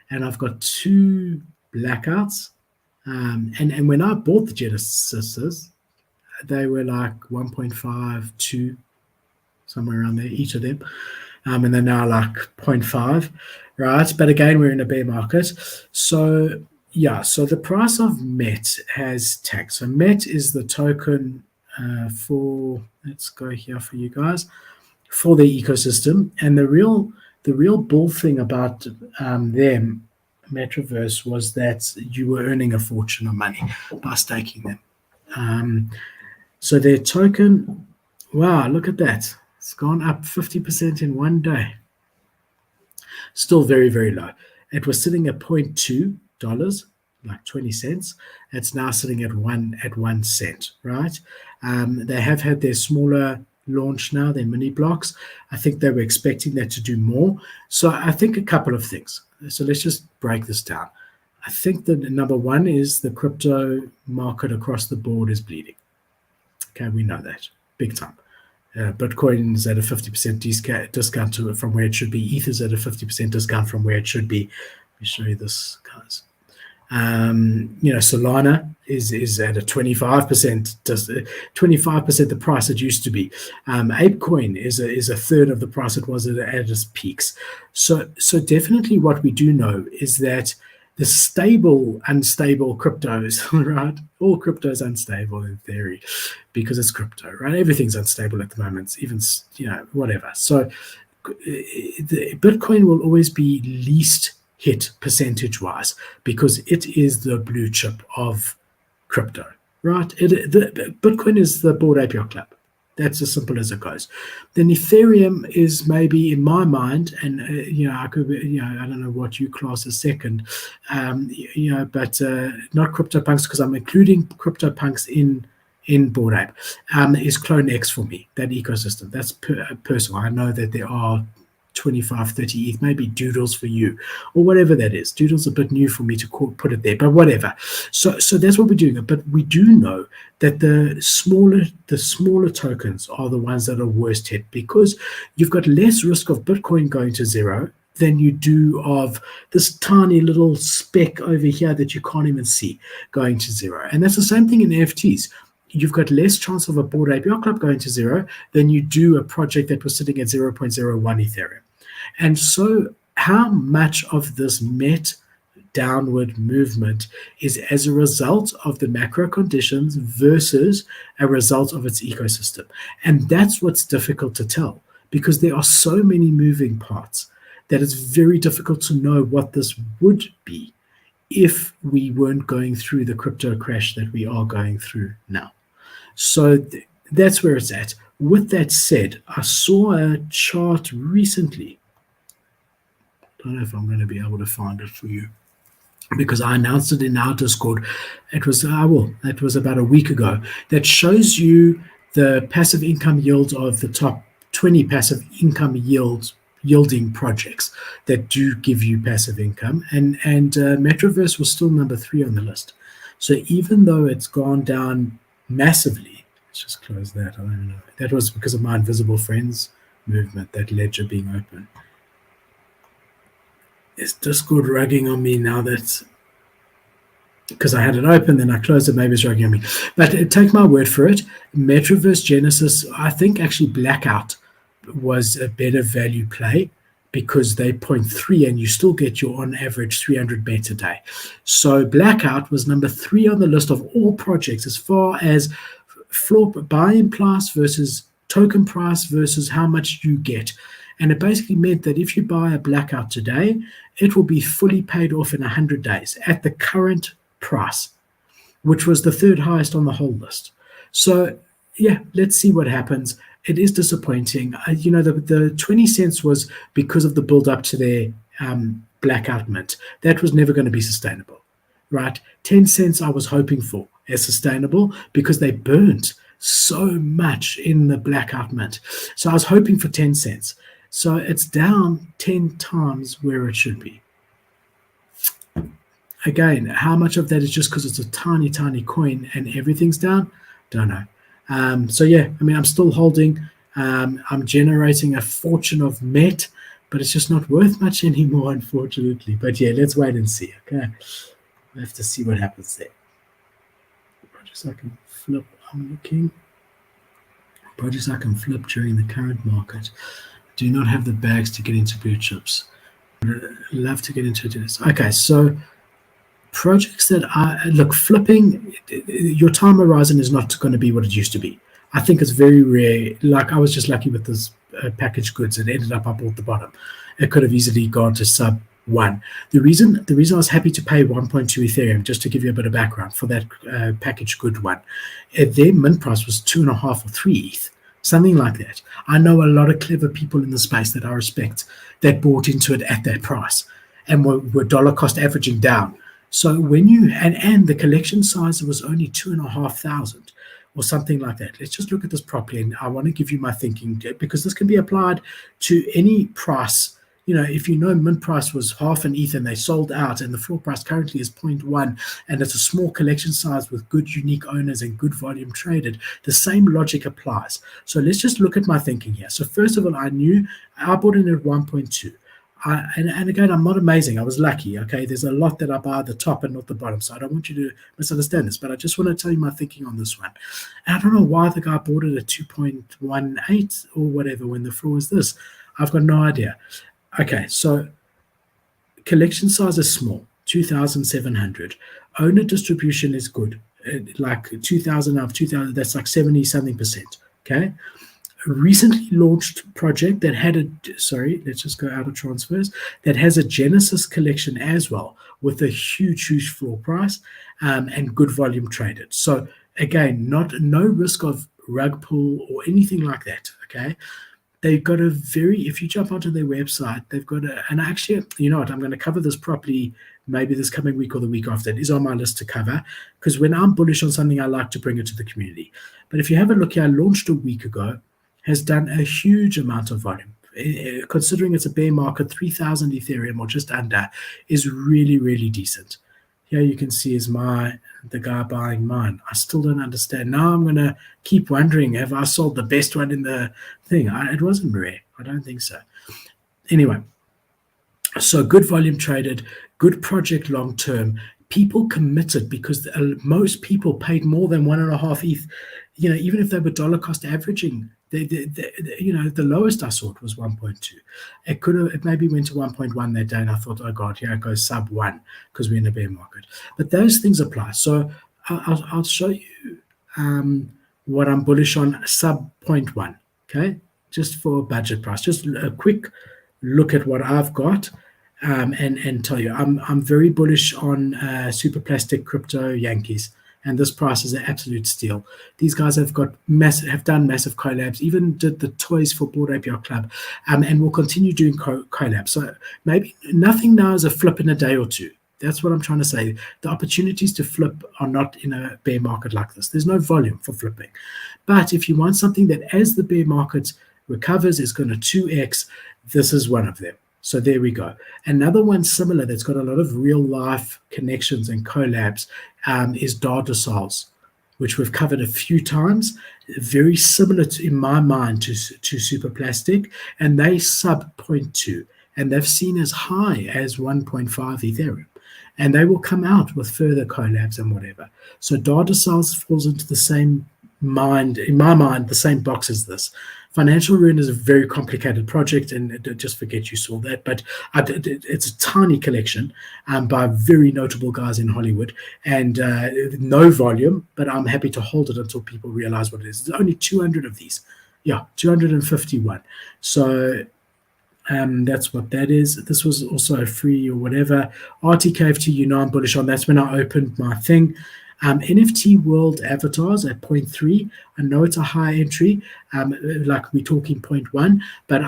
and I've got 2 blackouts. And when I bought the Genesises, they were like 1.5, 2, somewhere around there, each of them. And they're now like 0.5, right? But again, we're in a bear market. So yeah, so the price of MET has tagged. So MET is the token for, let's go here for you guys, for the ecosystem. And the real bull thing about them, Metaverse, was that you were earning a fortune of money by staking them. So their token, wow, look at that. It's gone up 50% in one day. Still very, very low. It was sitting at $0.2, like 20 cents. It's now sitting at 1 cent, right? They have had their smaller launch now, their mini blocks. I think they were expecting that to do more. So I think a couple of things. So let's just break this down. I think that number one is the crypto market across the board is bleeding. Okay, we know that big time. Bitcoin is at a 50% discount to it from where it should be. Ether is at a 50% discount from where it should be. Let me show you this, guys. Solana is at a 25%, 25% the price it used to be. ApeCoin is a third of the price it was at its peaks. So definitely what we do know is that the stable, unstable cryptos, right? All crypto is unstable in theory because it's crypto, right? Everything's unstable at the moment, even, whatever. So the Bitcoin will always be least hit percentage-wise because it is the blue chip of crypto, right? Bitcoin is the Bored Ape Yacht Club. That's as simple as it goes. Then Ethereum is maybe, in my mind, and I could, I don't know what you class as second, but not CryptoPunks, because I'm including CryptoPunks in Bored Ape, is Clone X for me, that ecosystem. That's personal. I know that there are 25, 30 ETH, maybe Doodles for you, or whatever that is. Doodle's a bit new for me to put it there, but whatever. So that's what we're doing. But we do know that the smaller tokens are the ones that are worst hit because you've got less risk of Bitcoin going to zero than you do of this tiny little speck over here that you can't even see going to zero. And that's the same thing in NFTs. You've got less chance of a Bored Ape Yacht Club going to zero than you do a project that was sitting at 0.01 Ethereum. And so how much of this MET downward movement is as a result of the macro conditions versus a result of its ecosystem? And that's what's difficult to tell because there are so many moving parts that it's very difficult to know what this would be if we weren't going through the crypto crash that we are going through now. So that's where it's at. With that said, I saw a chart recently. I don't know if I'm going to be able to find it for you because I announced it in our Discord. It was about a week ago. That shows you the passive income yields of the top 20 passive income yielding projects that do give you passive income, and Metaverse was still number 3 on the list. So even though it's gone down massively, let's just close that. I don't know. That was because of my invisible friends movement, that ledger being open. Is Discord rugging on me now? That's because I had it open, then I closed it. Maybe it's rugging on me. But take my word for it. Metaverse Genesis, I think actually Blackout was a better value play because they 0.3 and you still get your on average 300 MET a day. So Blackout was number 3 on the list of all projects as far as floor buy-in price versus token price versus how much you get. And it basically meant that if you buy a Blackout today, it will be fully paid off in 100 days at the current price, which was the 3rd highest on the whole list. So yeah, let's see what happens. It is disappointing. The 20 cents was because of the build up to their Blackout mint. That was never going to be sustainable, right? 10 cents I was hoping for as sustainable because they burnt so much in the Blackout mint. So I was hoping for 10 cents. So it's down 10 times where it should be. Again, how much of that is just because it's a tiny, tiny coin and everything's down? Don't know. So yeah, I mean, I'm still holding. I'm generating a fortune of MET, but it's just not worth much anymore, unfortunately. But yeah, let's wait and see. Okay, we have to see what happens there. Projects I can flip. I'm looking. Projects I can flip during the current market. Do not have the bags to get into blue chips. Love to get into this. Okay, so projects that look, flipping, your time horizon is not going to be what it used to be. I think it's very rare. Like I was just lucky with this packaged goods. It ended up I bought the bottom. It could have easily gone to sub 1. The reason I was happy to pay 1.2 Ethereum, just to give you a bit of background for that packaged good one, their mint price was 2.5 or 3 ETH, something like that. I know a lot of clever people in the space that I respect that bought into it at that price and were dollar cost averaging down. So when you and the collection size was only 2,500 or something like that. Let's just look at this properly, and I want to give you my thinking because this can be applied to any price. You know, if you know mint price was half an ETH and they sold out, and the floor price currently is 0.1, and it's a small collection size with good unique owners and good volume traded, the same logic applies. So let's just look at my thinking here. So first of all, I bought in at 1.2. And again, I'm not amazing. I was lucky. Okay, there's a lot that I buy at the top and not the bottom, so I don't want you to misunderstand this. But I just want to tell you my thinking on this one. And I don't know why the guy bought it at 2.18 or whatever when the floor is this. I've got no idea. Okay, so collection size is small, 2,700. Owner distribution is good, like 2,000 of 2,000. That's like 70 something percent. Okay. Recently launched project that had let's just go out of transfers, that has a Genesis collection as well with a huge floor price and good volume traded. So again, no risk of rug pull or anything like that. Okay. They've got if you jump onto their website, they've got and actually, you know what, I'm going to cover this properly maybe this coming week or the week after. It is on my list to cover because when I'm bullish on something, I like to bring it to the community. But if you have a look here, I launched a week ago, has done a huge amount of volume. Considering it's a bear market, 3,000 Ethereum or just under is really decent. Here you can see is the guy buying mine. I still don't understand. Now I'm going to keep wondering, have I sold the best one in the thing? It wasn't rare. I don't think so. Anyway, so good volume traded, good project long term. People committed because most people paid more than 1.5 ETH. You know, even if they were dollar cost averaging, the lowest I saw was 1.2. It maybe went to 1.1 that day, and I thought, oh God, here it goes sub 1 because we're in a bear market. But those things apply. So I'll show you what I'm bullish on sub 0.1. Okay, just for budget price. Just a quick look at what I've got. And tell you, I'm very bullish on Super Plastic Crypto Yankees, and this price is an absolute steal. These guys have done massive collabs, even did the toys for Bored Ape Yacht Club, and will continue doing collabs. So maybe nothing now is a flip in a day or two. That's what I'm trying to say. The opportunities to flip are not in a bear market like this. There's no volume for flipping. But if you want something that as the bear market recovers is going to 2x, this is one of them. So there we go. Another one similar that's got a lot of real life connections and collabs is Dardasals, which we've covered a few times. Very similar in my mind to Super Plastic, and they sub 0.2, and they've seen as high as 1.5 Ethereum. And they will come out with further collabs and whatever. So Dardasals falls into the same mind, in my mind, the same box as this. Financial Ruin is a very complicated project, and just forget you saw that. But it's a tiny collection by very notable guys in Hollywood, and no volume. But I'm happy to hold it until people realize what it is. There's only 200 of these. Yeah, 251. So that's what that is. This was also a free or whatever. RTKFT, you know I'm bullish on. That's when I opened my thing. NFT World Avatars at 0.3. I know it's a high entry, like we're talking 0.1, but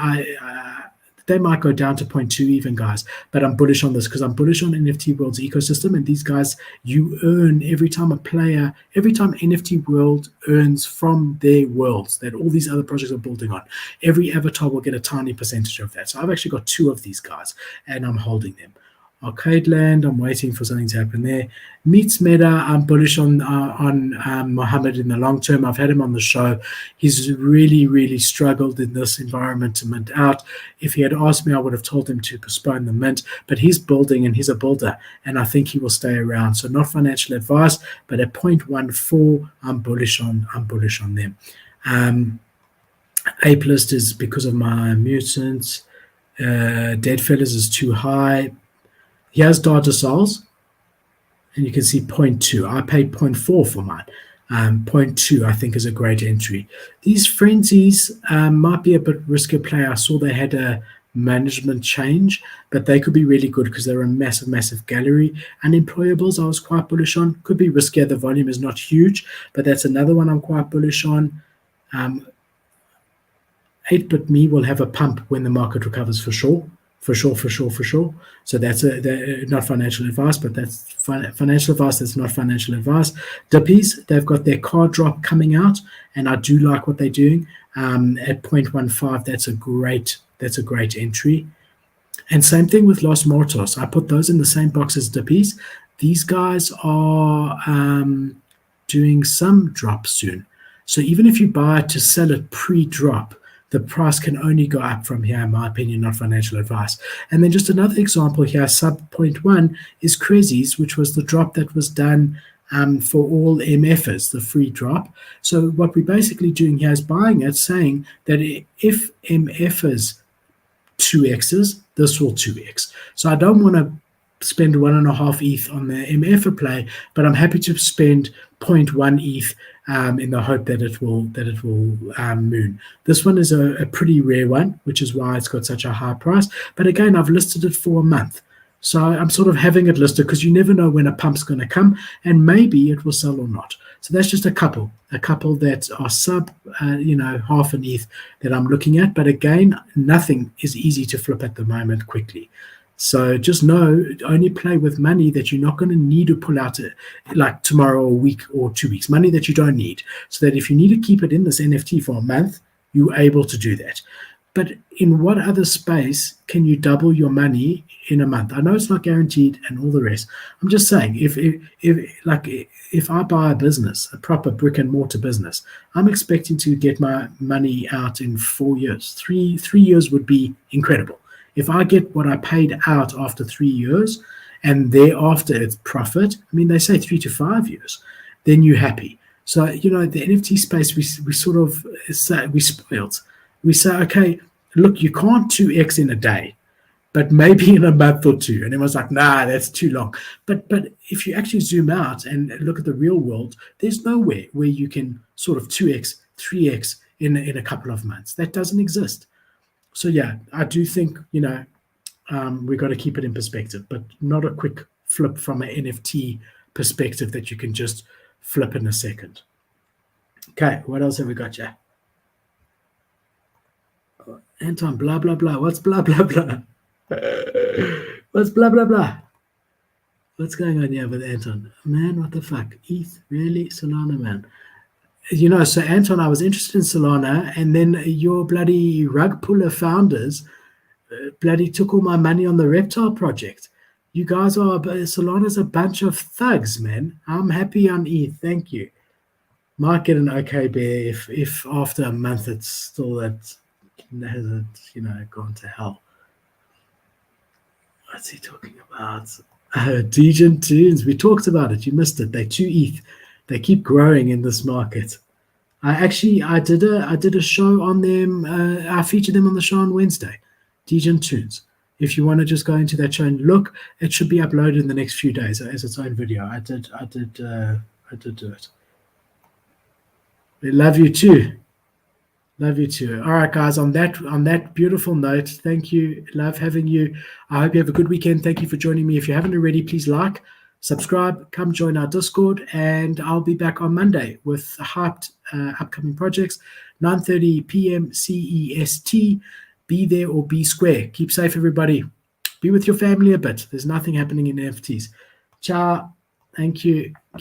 they might go down to 0.2 even, guys. But I'm bullish on this because I'm bullish on NFT World's ecosystem. And these guys, you earn every time NFT World earns from their worlds that all these other projects are building on. Every avatar will get a tiny percentage of that. So I've actually got 2 of these guys, and I'm holding them. Arcade Land, I'm waiting for something to happen there. Meets Meta, I'm bullish on Mohammed in the long term. I've had him on the show. He's really, really struggled in this environment to mint out. If he had asked me, I would have told him to postpone the mint, but he's building and he's a builder, and I think he will stay around. So not financial advice, but at 0.14, I'm bullish on them. Ape List is because of my mutants. Deadfellas is too high. Here's Data Souls, and you can see 0.2. I paid 0.4 for mine. 0.2, I think, is a great entry. These frenzies might be a bit riskier play. I saw they had a management change, but they could be really good because they're a massive, massive gallery. Unemployables, I was quite bullish on. Could be riskier. The volume is not huge, but that's another one I'm quite bullish on. 8-bit me will have a pump when the market recovers for sure. For sure. So that's not financial advice, but that's financial advice. That's not financial advice. Dippies, they've got their card drop coming out, and I do like what they're doing. At 0.15, that's a great entry. And same thing with Los Mortos. I put those in the same box as Dippies. These guys are doing some drop soon. So even if you buy it to sell it pre-drop, the price can only go up from here, in my opinion, not financial advice. And then just another example here, sub 0.1 is Crazies, which was the drop that was done for all MFers, the free drop. So what we're basically doing here is buying it, saying that if MFers 2x's, this will 2x. So I don't want to spend 1.5 ETH on the MFer play, but I'm happy to spend 0.1 ETH in the hope that it will moon. This one is a pretty rare one, which is why it's got such a high price. But again, I've listed it for a month. So I'm sort of having it listed because you never know when a pump's going to come, and maybe it will sell or not. So that's just a couple that are sub, half an ETH that I'm looking at. But again, nothing is easy to flip at the moment quickly. So just know, only play with money that you're not going to need to pull out like tomorrow or a week or 2 weeks, money that you don't need, so that if you need to keep it in this NFT for a month, you're able to do that. But in what other space can you double your money in a month? I know it's not guaranteed and all the rest. I'm just saying, if I buy a business, a proper brick and mortar business, I'm expecting to get my money out in 4 years. 3 years would be incredible. If I get what I paid out after 3 years and thereafter it's profit, I mean, they say 3 to 5 years, then you're happy. So, the NFT space, we sort of say, we spoiled. We say, okay, look, you can't 2x in a day, but maybe in a month or two. And everyone's like, nah, that's too long. But if you actually zoom out and look at the real world, there's nowhere where you can sort of 2x, 3x in a couple of months. That doesn't exist. So yeah, I do think, we've got to keep it in perspective, but not a quick flip from an NFT perspective that you can just flip in a second. Okay, what else have we got here? Anton, blah, blah, blah. What's blah, blah, blah? What's blah, blah, blah? What's going on here with Anton? Man, what the fuck? ETH? Really? Solana, man. So Anton, I was interested in Solana, and then your bloody rug puller founders bloody took all my money on the reptile project. You guys Solana's a bunch of thugs, man. I'm happy on ETH. Thank you. Might get an okay bear if after a month it's still hasn't, gone to hell. What's he talking about? Degen Tunes. We talked about it. You missed it. They 2 ETH. They keep growing in this market. I did a show on them. I featured them on the show on Wednesday. Degen Tunes. If you want to just go into that show and look, it should be uploaded in the next few days as its own video. I did do it. We love you too. Love you too. All right, guys. On that beautiful note, thank you. Love having you. I hope you have a good weekend. Thank you for joining me. If you haven't already, please like, subscribe, come join our Discord, and I'll be back on Monday with hyped upcoming projects, 9:30 p.m. CEST. be there or be square. Keep safe, everybody. Be with your family a bit. There's nothing happening in NFTs. Ciao. Thank you.